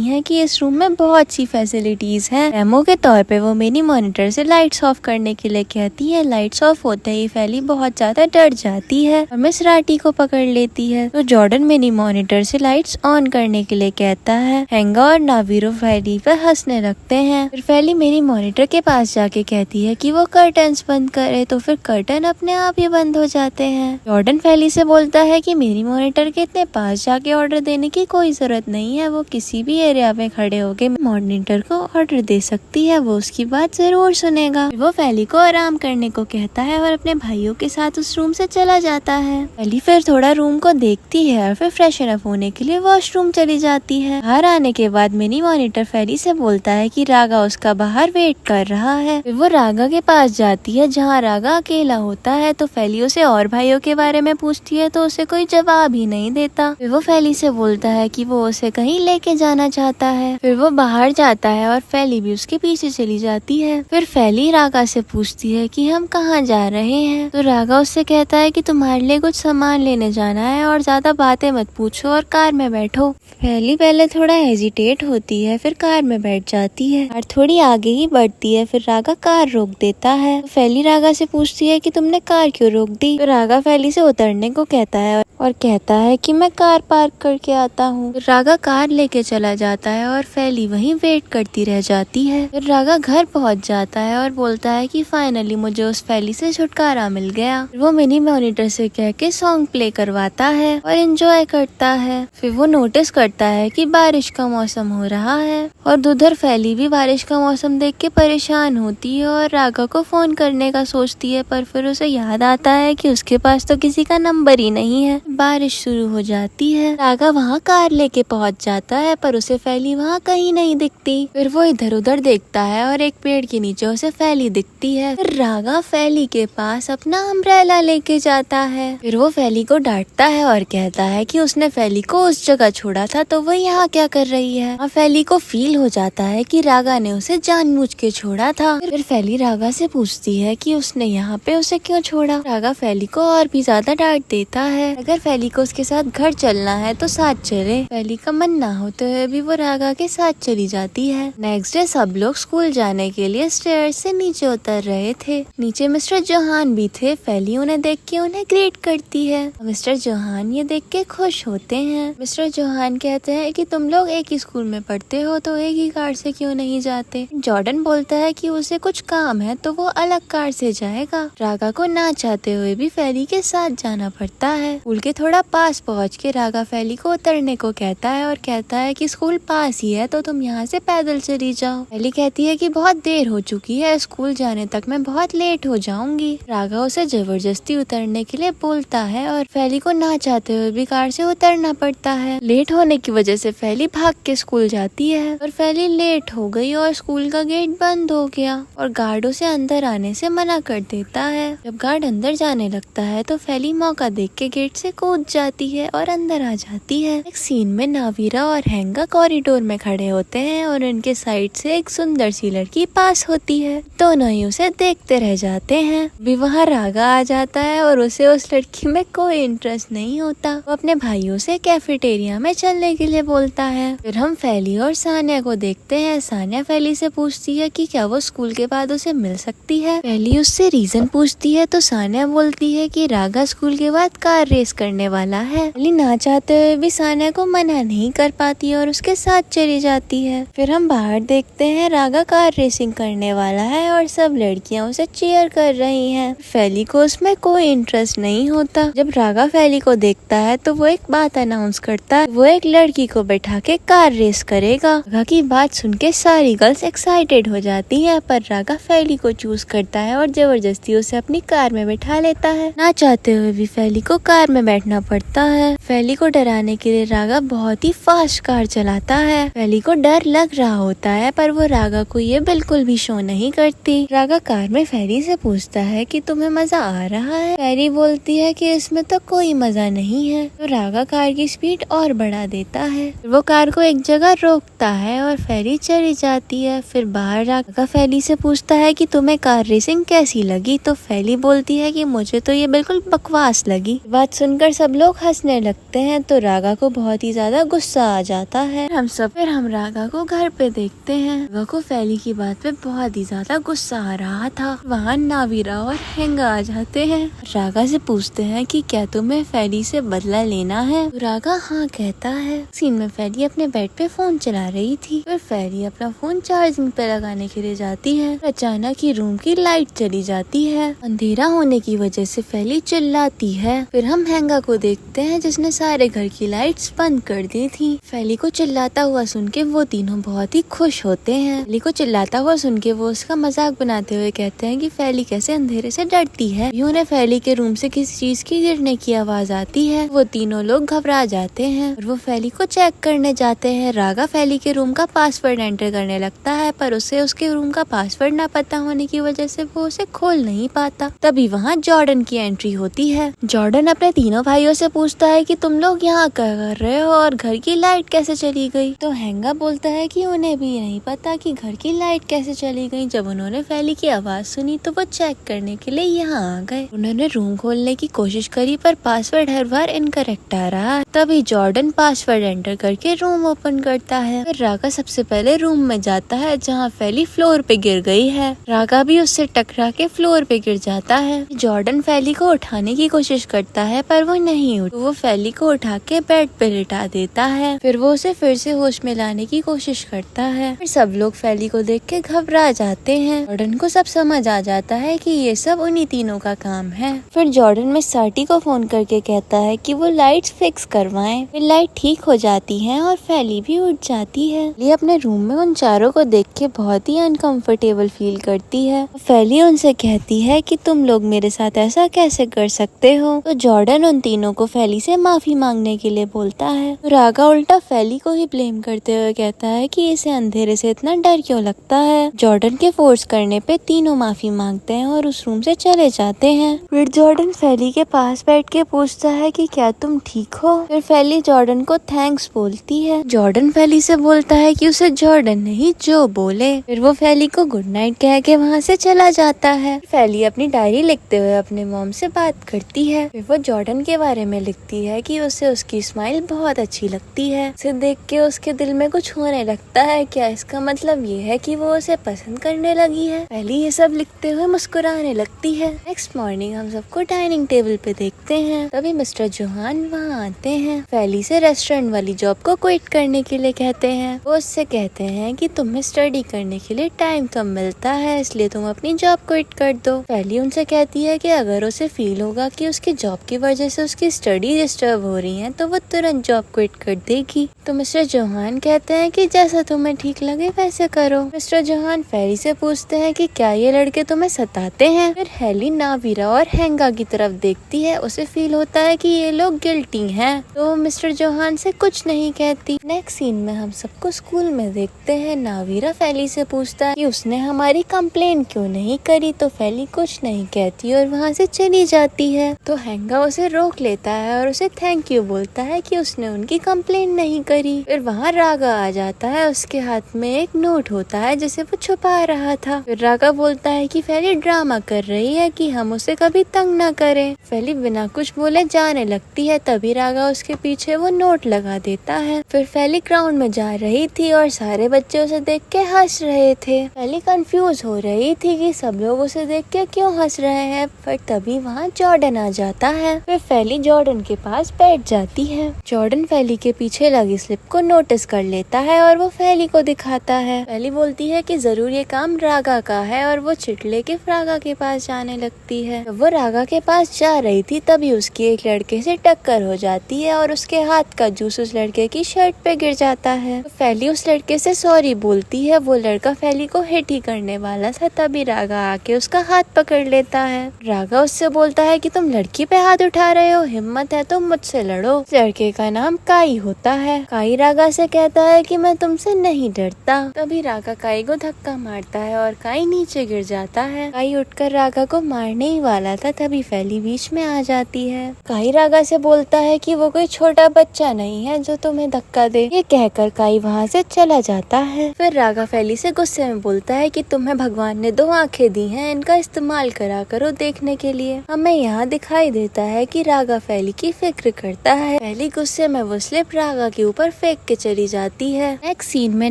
है कि इस रूम में बहुत सी फैसिलिटीज हैं। डेमो के तौर पे वो मिनी मॉनिटर से लाइट्स ऑफ करने के लिए कहती है। लाइट्स ऑफ होते ही फेली बहुत ज्यादा डर जाती है और मिस राटी को पकड़ लेती है। तो जॉर्डन मिनी मॉनिटर से लाइट्स ऑन करने के लिए कहता है। हैंगा और नावीरो फेली पर हंसने लगते हैं। फिर फेली मिनी मॉनिटर के पास जाके कहती है कि वो कर्टन्स बंद करे, तो फिर कर्टन अपने आप ही बंद हो जाते हैं। जॉर्डन फेली से बोलता है कि मिनी मॉनिटर के इतने पास जाके ऑर्डर देने की कोई जरूरत नहीं है, वो किसी भी एरिया में खड़े होके मॉनिटर को ऑर्डर दे सकती है, वो उसकी बात जरूर सुनेगा। वो फेली को आराम करने को कहता है और अपने भाइयों के साथ उस रूम से चला जाता है। फेली फिर थोड़ा रूम को देखती है और फिर फ्रेशन अप होने के लिए वॉशरूम चली जाती है। बाहर आने के बाद मिनी मॉनिटर फेली से बोलता है कि रागा उसका बाहर वेट कर रहा है। फिर वो रागा के पास जाती है जहाँ रागा अकेला होता है। तो फेली उसे और भाइयों के बारे में पूछती है तो उसे कोई जवाब ही नहीं देता। फिर वो फेली से बोलता है कि वो उसे कहीं लेके जाना चाहता है। फिर वो बाहर जाता है और फेली भी उसके पीछे चली जाती है। फिर फेली रागा से पूछती है कि हम कहाँ जा रहे हैं। तो रागा उससे कहता है कि तुम्हारे लिए कुछ सामान लेने जाना है और ज्यादा बातें मत पूछो और कार में बैठो। फेली पहले थोड़ा हेजिटेट होती है, फिर कार में बैठ जाती है और थोड़ी आगे ही बढ़ती है। फिर रागा कार रोक देता है। तो फेली रागा से पूछती है कि तुमने कार क्यों रोक दी। तो रागा फेली से उतरने को कहता है और कहता है कि मैं कार पार्क करके आता हूँ। रागा कार लेके चला जाता है और फेली वहीं वेट करती रह जाती है। फिर रागा घर पहुँच जाता है और बोलता है कि फाइनली मुझे उस फेली से छुटकारा मिल गया। वो मिनी मॉनिटर से कह के सॉन्ग प्ले करवाता है और एंजॉय करता है। फिर वो नोटिस करता है कि बारिश का मौसम हो रहा है और उधर फेली भी बारिश का मौसम देख के परेशान होती है और रागा को फोन करने का सोचती है, पर फिर उसे याद आता है कि उसके पास तो किसी का नंबर ही नहीं है। बारिश शुरू हो जाती है। रागा वहाँ कार लेके पहुँच जाता है पर उसे फेली वहाँ कहीं नहीं दिखती। फिर वो इधर उधर देखता है और एक पेड़ के नीचे उसे फेली दिखती है। फिर रागा फेली के पास अपना अम्ब्रेला लेके जाता है। फिर वो फेली को डांटता है और कहता है कि उसने फेली को उस जगह छोड़ा था तो वो यहाँ क्या कर रही है। और फेली को फील हो जाता है कि रागा ने उसे जानबूझ के छोड़ा था। फिर फेली रागा से पूछती है कि उसने यहाँ पे उसे क्यों छोड़ा। रागा फेली को और भी ज्यादा डांट देता है। अगर फेली को उसके साथ घर चलना है तो साथ चले। फेली का मन ना होते हुए भी वो रागा के साथ चली जाती है। नेक्स्ट डे सब लोग स्कूल जाने के लिए स्टेयर्स से नीचे उतर रहे थे। नीचे मिस्टर जोहान भी थे। फेली उन्हें देख के उन्हें ग्रीट करती है। मिस्टर जोहान ये देख के खुश होते हैं। मिस्टर जोहान कहते हैं कि तुम लोग एक ही स्कूल में पढ़ते हो तो एक ही कार से क्यों नहीं जाते। जॉर्डन बोलता है कि उसे कुछ काम है तो वो अलग कार से जाएगा। रागा को ना चाहते हुए भी फेली के साथ जाना पड़ता है। स्कूल के थोड़ा पास पहुँच के रागा फेली को उतरने को कहता है और कहता है कि स्कूल पास ही है तो तुम यहाँ से पैदल चली जाओ। फेली कहती है कि बहुत देर हो चुकी है, स्कूल जाने तक मैं बहुत लेट हो जाऊंगी। रागा उसे जबरदस्ती उतरने के लिए बोलता है और फेली को ना चाहते हुए भी कार से उतरना पड़ता है। लेट होने की वजह से फेली भाग के स्कूल जाती है और फेली लेट हो गई और स्कूल का गेट बंद हो गया और गार्ड उसे अंदर आने से मना कर देता है। जब गार्ड अंदर जाने लगता है तो फेली मौका देख के गेट से कूद जाती है और अंदर आ जाती है। एक सीन में नावीरा और हैंगा कॉरिडोर में खड़े होते हैं और उनके साइड से एक सुंदर सी लड़की पास होती है। दोनों ही उसे देखते रह जाते हैं। भी वहाँ रागा आ जाता है और उसे उस लड़की में कोई इंटरेस्ट नहीं होता। वो अपने भाइयों से कैफेटेरिया में चलने के लिए बोलता है। फिर हम फेली और सानिया को देखते हैं। सानिया फेली से पूछती है कि क्या वो स्कूल के बाद उसे मिल सकती है। फेली उससे रीजन पूछती है तो सानिया बोलती है कि रागा स्कूल के बाद कार रेस करने वाला है। फेली ना चाहते हुए भी सानिया को मना नहीं कर पाती और उसके साथ चली जाती है। फिर हम बाहर देखते हैं रागा कार रेसिंग करने वाला है और सब लड़कियां उसे चीयर कर रही हैं। फेली को उसमें कोई इंटरेस्ट नहीं होता। जब रागा फेली को देखता है तो वो एक बात अनाउंस करता है, वो एक लड़की को बैठा के कार रेस करेगा। रागा की बात सुन के सारी गर्ल्स एक्साइटेड हो जाती हैं, पर रागा फेली को चूज करता है और जबरदस्ती उसे अपनी कार में बैठा लेता है। ना चाहते हुए भी फेली को कार में बैठना पड़ता है। फेली को डराने के लिए रागा बहुत ही फास्ट कार चलाता है। फेली को डर लग रहा होता है पर वो रागा को ये बिल्कुल भी शो नहीं करती। रागा कार में फेली फैरी से पूछता है कि तुम्हें मजा आ रहा है। फैरी बोलती है कि इसमें तो कोई मजा नहीं है। तो रागा कार की स्पीड और बढ़ा देता है। वो कार को एक जगह रोकता है और फैरी चली जाती है। फिर बाहर रागा फैरी से पूछता है कि तुम्हें कार रेसिंग कैसी लगी। तो फैरी बोलती है कि मुझे तो ये बिल्कुल बकवास लगी। बात सुनकर सब लोग हंसने लगते हैं। तो रागा को बहुत ही ज्यादा गुस्सा आ जाता है। हम रागा को घर पे देखते हैं। रागा को फैरी की बात पे बहुत ही ज्यादा गुस्सा आ रहा था। वहाँ नावीरा और हेंगा आ जाते हैं। रागा से पूछते हैं कि क्या तुम्हें फैरी से बदला लेना है। तो रागा हाँ कहता है। सीन में फैरी अपने बेड पे फोन चला रही थी। फिर फैरी अपना फोन चार्जिंग पे लगाने के लिए जाती है। अचानक ही रूम की लाइट चली जाती है। अंधेरा होने की वजह से फैरी चिल्लाती है। फिर हम हेंगा को देखते हैं जिसने सारे घर की लाइट्स बंद कर दी थी। फैरी को चिल्लाता हुआ सुन के वो तीनों बहुत ही खुश होते हैं। फैरी को चिल्लाता हुआ सुन के वो उसका मजाक बनाते हुए कहते हैं कि फैरी कैसे अंधेरे से डरती है। उन्हें फैरी के रूम से किसी चीज की गिरने की आवाज आती है। वो तीनों लोग घबरा जाते हैं और वो फैरी को चेक करने जाते हैं। रागा फैरी के रूम का पासवर्ड एंटर करने लगता है पर उसे उसके रूम का पासवर्ड ना पता होने की वजह से वो उसे खोल नहीं पाता। तभी वहाँ जॉर्डन की एंट्री होती है। जॉर्डन अपने तीनों भाइयों से पूछता है कि तुम लोग यहाँ क्या कर रहे हो और घर की लाइट कैसे चली गई। तो हेंगा बोलता है कि उन्हें भी नहीं पता कि घर की लाइट कैसे चली गई। जब उन्होंने फैरी की आवाज सुनी तो वो चेक करने के लिए यहाँ आ गए। उन्होंने रूम खोलने की कोशिश करी पर पासवर्ड हर बार इनकरेक्ट आ रहा। तभी जॉर्डन पासवर्ड एंटर करके रूम ओपन करता है। फिर रागा सबसे पहले रूम में जाता है जहाँ फैरी फ्लोर पे गिर गई है। रागा भी उससे टकरा के फ्लोर पे गिर जाता है। जॉर्डन फैरी को उठाने की कोशिश करता है पर वो नहीं उठ। वो फैरी को उठा के बेड पे लिटा देता है। फिर वो उसे फिर से होश में लाने की कोशिश करता है। फिर सब लोग फैरी को देख के घबरा जाते हैं। जॉर्डन को सब समझ आ जाता है कि ये सब उन्हीं तीनों का काम है। फिर जॉर्डन में साटी को फोन करके कहता है कि वो लाइट्स फिक्स करवाएं। फिर लाइट ठीक हो जाती है और फैरी भी उठ जाती है। फैरी अपने रूम में उन चारों को देख के बहुत ही अनकंफर्टेबल फील करती है। फैरी उनसे कहती है कि तुम लोग मेरे साथ ऐसा कैसे कर सकते हो। तो जॉर्डन उन तीनों को फैरी से माफी मांगने के लिए बोलता है। तो रागा उल्टा फैरी को ही ब्लेम करते हुए कहता है कि इसे अंधेरे से इतना डर क्यों लगता है। जॉर्डन के फोर्स करने पे तीनों माफी मांगते हैं और उस रूम से चले जाते हैं। फिर जॉर्डन फैरी के पास बैठ के पूछता है कि क्या तुम ठीक हो। फिर फैरी जॉर्डन को थैंक्स बोलती है। जॉर्डन फैरी से बोलता है कि उसे जॉर्डन नहीं जो बोले। फिर वो फैरी को गुड नाइट कह के वहाँ से चला जाता है। फैरी अपनी डायरी लिखते हुए अपने मॉम से बात करती है। फिर वो जॉर्डन के बारे में लिखती है कि उसे उसकी स्माइल बहुत अच्छी लगती है। उसे देख के उसके दिल में कुछ होने लगता है। क्या इसका मतलब ये है कि वो उसे पसंद करने लगी है। फैरी ये सब लिखते हुए मुस्कुराने लगती है। नेक्स्ट मॉर्निंग हम सबको डाइनिंग टेबल पे देखते हैं। तभी मिस्टर जोहान वहाँ आते हैं। फैरी से रेस्टोरेंट वाली जॉब को क्विट करने के लिए कहते हैं। वो उससे कहते हैं कि तुम्हें स्टडी करने के लिए टाइम कम मिलता है इसलिए तुम अपनी जॉब क्विट कर दो। फैरी उनसे कहती है कि अगर उसे फील होगा कि उसकी जॉब की वजह से उसकी स्टडी डिस्टर्ब हो रही है तो वो तुरंत जॉब क्विट कर देगी। तो मिस्टर जोहान कहते हैं कि जैसा तुम्हें ठीक लगे वैसे करो। मिस्टर जोहान फैरी से पूछते हैं कि क्या ये लड़के तुम्हें सताते हैं। फिर हेली नावीरा और हेंगा की तरफ देखती है। उसे फील होता है कि ये लोग गिल्टी हैं। तो मिस्टर जोहान से कुछ नहीं कहती। नेक्स्ट सीन में हम सबको स्कूल में देखते हैं। नावीरा फैरी से पूछता है कि उसने हमारी कंप्लेन क्यों नहीं करी। तो फैरी कुछ नहीं कहती और वहाँ से चली जाती है। तो हेंगा उसे रोक लेता है और उसे थैंक यू बोलता है कि उसने उनकी कंप्लेन नहीं करी। फिर वहाँ रागा आ जाता है। उसके हाथ में एक नोट होता है जिसे वो छुपा रहा था। फिर रागा बोलता है कि फैरी ड्रामा कर रही है कि हम उसे कभी तंग ना करें। फैरी बिना कुछ बोले जाने लगती है। तभी रागा उसके पीछे वो नोट लगा देता है। फिर फैरी ग्राउंड में जा रही थी और सारे बच्चे उसे देख के हंस रहे थे। फैरी कंफ्यूज हो रही थी कि सब लोग उसे देख के क्यों हंस रहे हैं। पर तभी वहाँ जॉर्डन आ जाता है। फिर फैरी जॉर्डन के पास बैठ जाती है। जॉर्डन फैरी के पीछे लगी स्लिप को नोटिस कर लेता है और वो फैरी को दिखाता है। फैरी बोलती है कि जरूर ये काम रागा का है और वो चिट लेके रागा के पास जाने लगती है। जब वो रागा के पास जा रही थी तभी उसकी एक लड़के से टक्कर हो जाती है और उसके हाथ का जूस उस लड़के की शर्ट पे गिर जाता है। तो फैरी उस लड़के से सॉरी बोलती है। वो लड़का फैरी को हिट ही करने वाला था। तभी रागा आके उसका हाथ पकड़ लेता है। रागा उससे बोलता है कि तुम लड़की पे हाथ उठा रहे हो, हिम्मत है तो मुझसे लड़ो। लड़के का नाम काई होता है। काई रागा से कहता है कि मैं तुमसे नहीं डरता। तभी रागा काई को धक्का मारता है और काई नीचे गिर जाता जाता है। काई उठकर रागा को मारने ही वाला था, तभी फैली बीच में आ जाती है। काई रागा से बोलता है कि वो कोई छोटा बच्चा नहीं है जो तुम्हें धक्का दे। ये कहकर काई वहाँ से चला जाता है। फिर रागा फैली से गुस्से में बोलता है कि तुम्हें भगवान ने 2 आंखें दी हैं, इनका इस्तेमाल करा करो देखने के लिए। हमें यहाँ दिखाई देता है कि रागा फैली की फिक्र करता है। फैली गुस्से में वो स्लिप रागा के ऊपर फेंक के चली जाती है। नेक्स्ट सीन में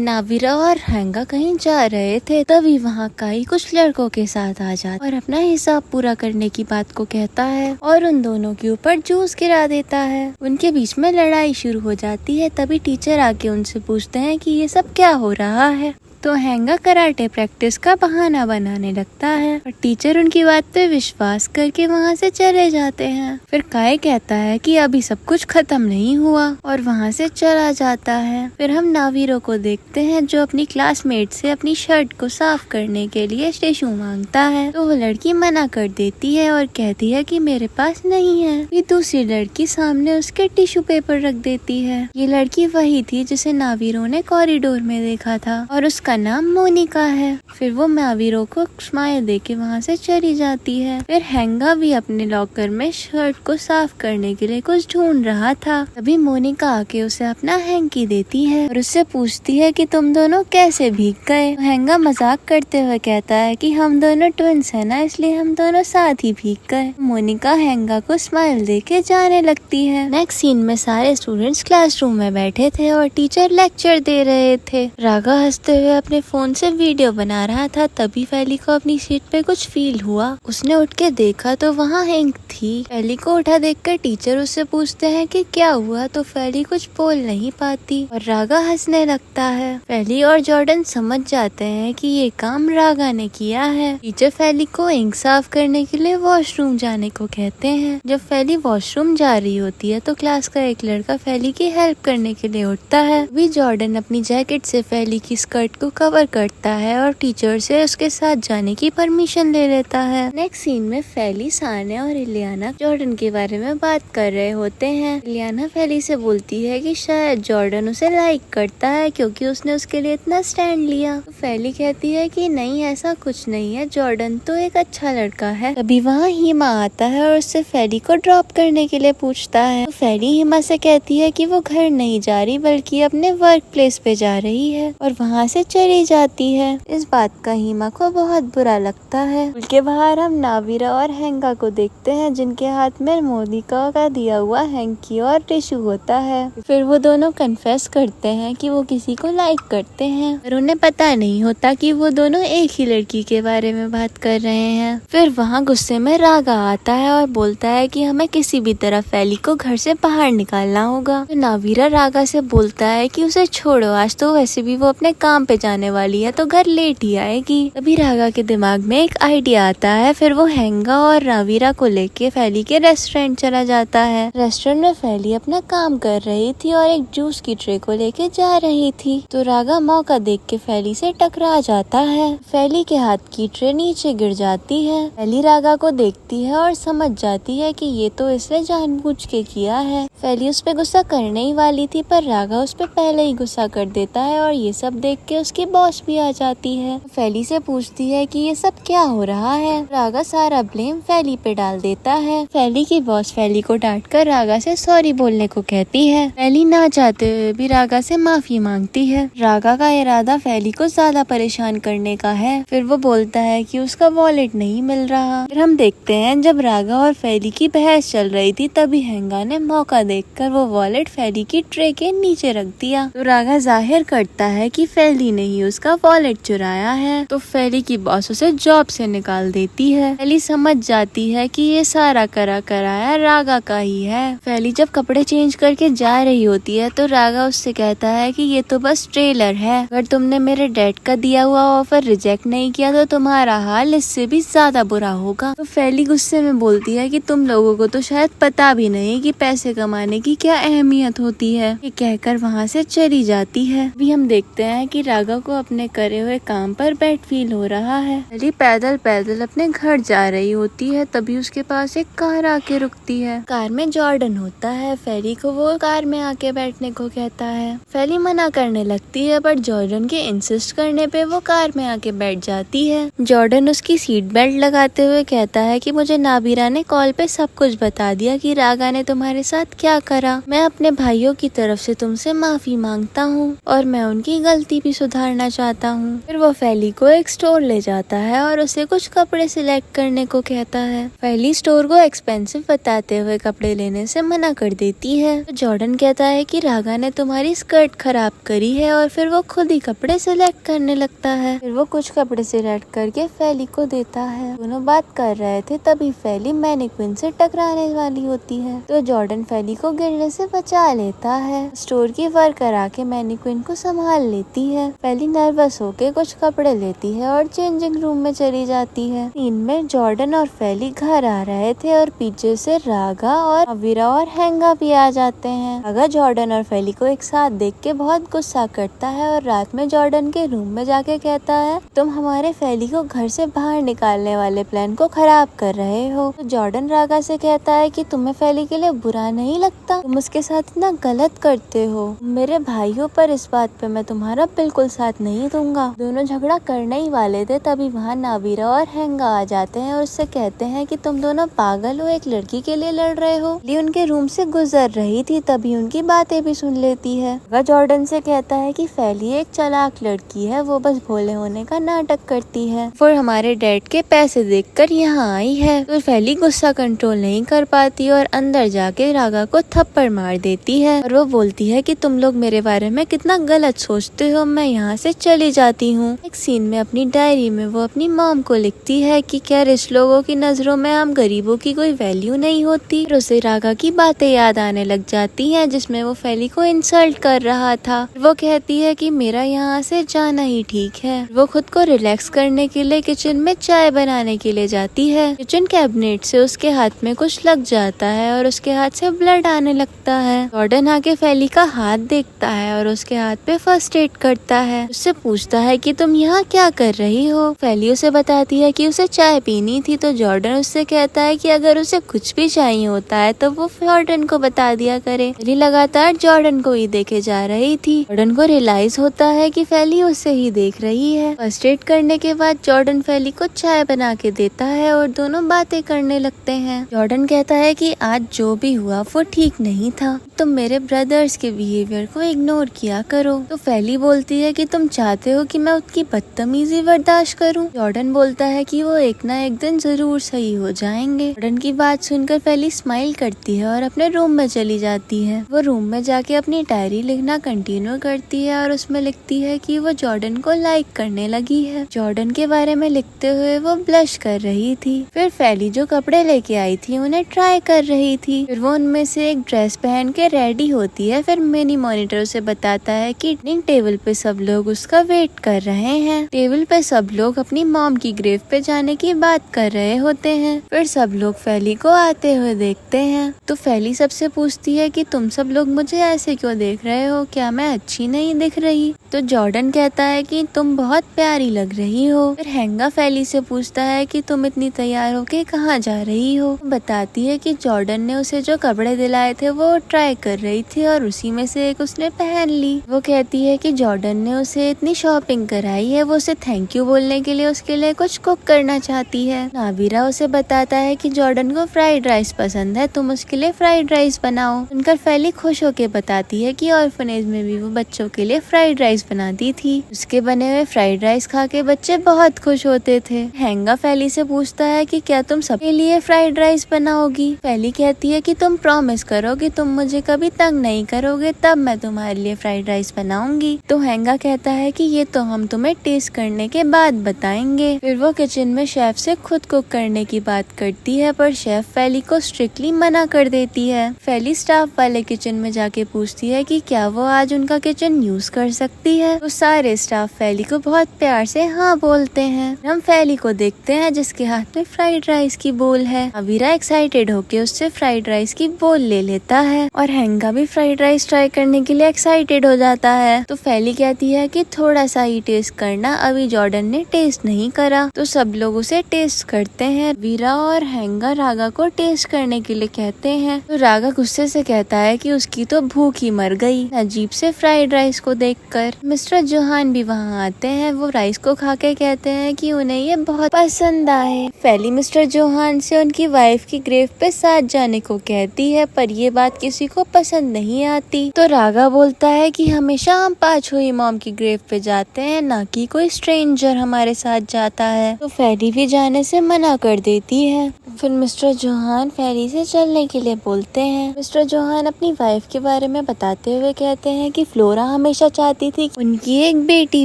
नावीरा और हैंगा कहीं जा रहे थे, तभी वहाँ काई कुछ लड़कों के साथ आ जाता और अपना हिसाब पूरा करने की बात को कहता है और उन दोनों के ऊपर जूस गिरा देता है। उनके बीच में लड़ाई शुरू हो जाती है। तभी टीचर आके उनसे पूछते हैं कि ये सब क्या हो रहा है, तो हैंगा कराटे प्रैक्टिस का बहाना बनाने लगता है और टीचर उनकी बात पे विश्वास करके वहाँ से चले जाते हैं। फिर काई कहता है कि अभी सब कुछ खत्म नहीं हुआ और वहाँ से चला जाता है। फिर हम नावीरो को देखते हैं जो अपनी क्लासमेट से अपनी शर्ट को साफ करने के लिए टिश्यू मांगता है, तो वो लड़की मना कर देती है और कहती है कि मेरे पास नहीं है। फिर दूसरी लड़की सामने उसके टिश्यू पेपर रख देती है। ये लड़की वही थी जिसे नावीरो ने कॉरिडोर में देखा था और उसका नाम मोनिका है। फिर वो नावीरो को स्माइल देके वहाँ से चली जाती है। फिर हैंगा भी अपने लॉकर में शर्ट को साफ करने के लिए कुछ ढूंढ रहा था, तभी मोनिका आके उसे अपना हैंकी देती है और उससे पूछती है कि तुम दोनों कैसे भीग गए। हैंगा मजाक करते हुए कहता है कि हम दोनों ट्विंस है ना, इसलिए हम दोनों साथ ही भीग गए। मोनिका हैंगा को स्माइल देके जाने लगती है। नेक्स्ट सीन में सारे स्टूडेंट्स क्लासरूम में बैठे थे और टीचर लेक्चर दे रहे थे। रागा हंसते हुए अपने फोन से वीडियो बना रहा था, तभी फैली को अपनी सीट पे कुछ फील हुआ। उसने उठ के देखा तो वहाँ हैंक थी। फैली को उठा देखकर टीचर उससे पूछते हैं कि क्या हुआ, तो फैली कुछ बोल नहीं पाती और रागा हंसने लगता है। फैली और जॉर्डन समझ जाते हैं कि ये काम रागा ने किया है। टीचर फैली को इंक साफ करने के लिए वॉशरूम जाने को कहते हैं। जब फैली वॉशरूम जा रही होती है तो क्लास का एक लड़का फैली की हेल्प करने के लिए उठता है। भी जॉर्डन अपनी जैकेट से फैली की स्कर्ट को कवर करता है और टीचर से उसके साथ जाने की परमिशन ले लेता है। नेक्स्ट सीन में फैली, सानिया और इलियाना जॉर्डन के बारे में बात कर रहे होते हैं। इलियाना फैली से बोलती है कि शायद जॉर्डन उसे लाइक करता है क्योंकि उसने उसके लिए इतना स्टैंड लिया। तो फैली कहती है कि नहीं, ऐसा कुछ नहीं है, जॉर्डन तो एक अच्छा लड़का है। अभी वहाँ हिमा आता है और उससे फैली को ड्रॉप करने के लिए पूछता है। तो फैली हिमा से कहती है कि वो घर नहीं जा रही बल्कि अपने वर्क प्लेस पे जा रही है और वहाँ से चली जाती है। इस बात का हिमा को बहुत बुरा लगता है। स्कूल के बाहर हम नावीरा और हैंगा को देखते हैं जिनके हाथ में मोनिका का दिया हुआ हैंकी और टिश्यू होता है। फिर वो दोनों कन्फेस करते हैं कि वो किसी को लाइक करते हैं और उन्हें पता नहीं होता कि वो दोनों एक ही लड़की के बारे में बात कर रहे हैं। फिर वहाँ गुस्से में रागा आता है और बोलता है कि हमें किसी भी तरह फैली को घर से बाहर निकालना होगा। तो नावीरा रागा से बोलता है कि उसे छोड़ो, आज तो वैसे भी वो अपने काम पे जाने वाली है तो घर लेट ही आएगी। तभी रागा के दिमाग में एक आइडिया आता है। फिर वो हैंगा और नावीरा को लेके फैली के रेस्टोरेंट चला जाता है। रेस्टोरेंट में फैली अपना काम कर रही थी और एक जूस की ट्रे को लेके जा रही थी, तो रागा मौका देख के फैली से टकरा जाता है। फैली के हाथ की ट्रे नीचे गिर जाती है। फैली रागा को देखती है और समझ जाती है कि ये तो इसने जानबूझ के किया है। फैली उस पे गुस्सा करने ही वाली थी पर रागा उस पे पहले ही गुस्सा कर देता है और ये सब देख के उसकी बॉस भी आ जाती है। फैली से पूछती है कि ये सब क्या हो रहा है। रागा सारा ब्लेम फैली पे डाल देता है। फैली की बॉस फैली को डांट कर रागा से सॉरी बोलने को कहती है। फैली ना चाहते हुए भी रागा से माफी मांगती है। रागा का इरादा फैली को ज्यादा परेशान करने का है। फिर वो बोलता है कि उसका वॉलेट नहीं मिल रहा। फिर हम देखते हैं जब रागा और फैली की बहस चल रही थी तभी हैंगा ने मौका देखकर वो वॉलेट फैली की ट्रे के नीचे रख दिया। तो रागा जाहिर करता है कि फैली ने ही उसका वॉलेट चुराया है। तो फैली की बॉस उसे जॉब से निकाल देती है। फैली समझ जाती है कि ये सारा कराया रागा का ही है। फैली जब कपड़े चेंज करके जा रही होती है तो रागा उससे कहता है कि ये तो बस ट्रेलर है, अगर तुमने मेरे डैड का दिया हुआ ऑफर रिजेक्ट नहीं किया तो तुम्हारा हाल इससे भी ज्यादा बुरा होगा। तो फैली गुस्से में बोलती है कि तुम लोगों को तो शायद पता भी नहीं कि पैसे कमाने की क्या अहमियत होती है। ये कहकर वहाँ से चली जाती है। अभी हम देखते हैं कि रागा रागा को अपने करे हुए काम पर बैड फील हो रहा है। फैली पैदल पैदल अपने घर जा रही होती है, तभी उसके पास एक कार आके रुकती है। कार में जॉर्डन होता है। फैली को वो कार में आके बैठने को कहता है। फैली मना करने लगती है, पर जॉर्डन के इंसिस्ट करने पे वो कार में आके बैठ जाती है। जॉर्डन उसकी सीट बेल्ट लगाते हुए कहता है कि मुझे नाबिरा ने कॉल पे सब कुछ बता दिया कि रागा ने तुम्हारे साथ क्या करा। मैं अपने भाइयों की तरफ से तुमसे माफी मांगता हूँ और मैं उनकी गलती भी सुधारना चाहता हूँ। फिर वो फैली को एक स्टोर ले जाता है और उसे कुछ कपड़े सिलेक्ट करने को कहता है। फैली स्टोर को एक्सपेंसिव बताते हुए कपड़े लेने से मना कर देती है। तो जॉर्डन कहता है कि रागा ने तुम्हारी स्कर्ट खराब करी है और फिर वो खुद ही कपड़े सिलेक्ट करने लगता है। फिर वो कुछ कपड़े सिलेक्ट करके फैली को देता है। दोनों बात कर रहे थे, तभी फैली मैनिक्विन से टकराने वाली होती है, तो जॉर्डन फैली को गिरने से बचा लेता है। स्टोर की वर्कर आके मैनिक्विन को संभाल लेती है। फैली नर्वस होके कुछ कपड़े लेती है और चेंजिंग रूम में चली जाती है। सीन में जॉर्डन और फैली घर आ रहे थे और पीछे से रागा और अवीरा और हैंगा भी आ जाते हैं। रागा जॉर्डन और फैली को एक साथ देख के बहुत गुस्सा करता है और रात में जॉर्डन के रूम में जाके कहता है, तुम हमारे फैली को घर से बाहर निकालने वाले प्लान को खराब कर रहे हो। तो जॉर्डन रागा से कहता है कि तुम्हें फैली के लिए बुरा नहीं लगता, तुम उसके साथ इतना गलत करते हो। मेरे भाइयों, पर इस बात पे मैं तुम्हारा बिल्कुल साथ नहीं दूंगा। दोनों झगड़ा करने ही वाले थे, तभी वहाँ नाबिरा और हैंगा आ जाते हैं और उससे कहते हैं कि तुम दोनों पागल हो, एक लड़की के लिए लड़ रहे हो। ली उनके रूम से गुजर रही थी, तभी उनकी बातें भी सुन लेती है। वह जॉर्डन से कहता है कि फैली एक चालाक लड़की है, वो बस भोले होने का नाटक करती है, फिर हमारे डैड के पैसे देखकर यहाँ आई है। तो फैली गुस्सा कंट्रोल नहीं कर पाती और अंदर जाके रागा को थप्पड़ मार देती है और वो बोलती है कि तुम लोग मेरे बारे में कितना गलत सोचते हो, मैं यहाँ से चली जाती हूँ। एक सीन में अपनी डायरी में वो अपनी मॉम को लिखती है कि क्या रिच लोगों की नजरों में हम गरीबों की कोई वैल्यू नहीं होती। और उसे रागा की बातें याद आने लग जाती हैं, जिसमें वो फैली को इंसल्ट कर रहा था। वो कहती है कि मेरा यहाँ से जाना ही ठीक है। वो खुद को रिलैक्स करने के लिए किचन में चाय बनाने के लिए जाती है। किचन कैबिनेट से उसके हाथ में कुछ लग जाता है और उसके हाथ से ब्लड आने लगता है। जॉर्डन आके फैली का हाथ देखता है और उसके हाथ पे फर्स्ट एड करता है। उससे पूछता है कि तुम यहाँ क्या कर रही हो। फैली उसे बताती है कि उसे चाय पीनी थी, तो जॉर्डन उससे कहता है कि अगर उसे कुछ भी चाहिए होता है तो वो जॉर्डन को बता दिया करे। फैली लगातार जॉर्डन को ही देखे जा रही थी। जॉर्डन को रियलाइज होता है कि फैली उसे ही देख रही है। फर्स्ट एड करने के बाद जॉर्डन फैली को चाय बना के देता है और दोनों बातें करने लगते हैं। जॉर्डन कहता है कि आज जो भी हुआ वो ठीक नहीं था, तुम मेरे ब्रदर्स के बिहेवियर को इग्नोर किया करो। तो फैली बोलती है कि तुम चाहते हो कि मैं उसकी बदतमीजी बर्दाश्त करूं। जॉर्डन बोलता है कि वो एक ना एक दिन जरूर सही हो जाएंगे। जॉर्डन की बात सुनकर फैली स्माइल करती है और अपने रूम में चली जाती है। वो रूम में जाके अपनी डायरी लिखना कंटिन्यू करती है और उसमें लिखती है कि वो जॉर्डन को लाइक करने लगी है। जॉर्डन के बारे में लिखते हुए वो ब्लश कर रही थी। फिर फैली जो कपड़े लेके आई थी उन्हें ट्राई कर रही थी। फिर वो उनमें से एक ड्रेस पहन के रेडी होती है। फिर मिनी मॉनिटर उसे बताता है कि डाइनिंग टेबल पे सब लोग उसका वेट कर रहे हैं। टेबल पे सब लोग अपनी मॉम की ग्रेव पे जाने की बात कर रहे होते हैं। फिर सब लोग फैली को आते हुए देखते हैं, तो फैली सबसे पूछती है कि तुम सब लोग मुझे ऐसे क्यों देख रहे हो, क्या मैं अच्छी नहीं दिख रही। तो जॉर्डन कहता है कि तुम बहुत प्यारी लग रही हो। फिर हैंगा फैली से पूछता है कि तुम इतनी तैयार होके कहाँ जा रही हो। बताती है कि जॉर्डन ने उसे जो कपड़े दिलाए थे वो ट्राई कर रही थी और उसी में से एक उसने पहन ली। वो कहती है कि जॉर्डन ने उसे इतनी शॉपिंग कराई है, वो उसे थैंक यू बोलने के लिए उसके लिए कुछ कुक करना चाहती है। नाबिरा उसे बताता है कि जॉर्डन को फ्राइड राइस पसंद है, तुम उसके लिए फ्राइड राइस बनाओ। उनका फैली खुश होके बताती है कि ऑर्फनेज में भी वो बच्चों के लिए फ्राइड राइस बनाती थी। उसके बने हुए फ्राइड राइस खा के बच्चे बहुत खुश होते थे। हैंगा फैली से पूछता है कि क्या तुम सबके लिए फ्राइड राइस बनाओगी। फैली कहती है कि तुम प्रॉमिस करो कि तुम मुझे कभी तंग नहीं करोगे, तब मैं तुम्हारे लिए फ्राइड राइस बनाऊंगी। तो हैंगा कहता है कि ये तो हम तुम्हें टेस्ट करने के बाद बताएंगे। फिर वो किचन में शेफ से खुद कुक करने की बात करती है, पर शेफ फैली को स्ट्रिक्टली मना कर देती है। फैली स्टाफ वाले किचन में जाके पूछती है कि क्या वो आज उनका किचन यूज कर सकती है। तो सारे स्टाफ फैली को बहुत प्यार से हाँ बोलते हैं। हम फैली को देखते हैं जिसके हाथ में फ्राइड राइस की बोल है। अवीरा एक्साइटेड होके उससे फ्राइड राइस की बोल ले लेता है और और हैंगा भी फ्राइड राइस ट्राई करने के लिए एक्साइटेड हो जाता है। तो फैली कहती है कि थोड़ा सा ही टेस्ट करना, अभी जॉर्डन ने टेस्ट नहीं करा। तो सब लोग उसे टेस्ट करते हैं। वीरा और हैंगा रागा को टेस्ट करने के लिए कहते हैं। तो रागा गुस्से से कहता है कि उसकी तो भूख ही मर गई अजीब से फ्राइड राइस को देखकर। मिस्टर जोहान भी वहाँ आते हैं। वो राइस को खा के कहते हैं कि उन्हें ये बहुत पसंद आए। फैली मिस्टर जोहान से उनकी वाइफ की ग्रेव पे साथ जाने को कहती है, पर ये बात किसी को पसंद नहीं आती। तो रागा बोलता है कि हमेशा हम पांचों ही मॉम की ग्रेव पे जाते हैं, ना कि कोई स्ट्रेंजर हमारे साथ जाता है। तो फैली भी जाने से मना कर देती है। फिर मिस्टर जोहान फैली से चलने के लिए बोलते हैं। मिस्टर जोहान अपनी वाइफ के बारे में बताते हुए कहते हैं कि फ्लोरा हमेशा चाहती थी उनकी एक बेटी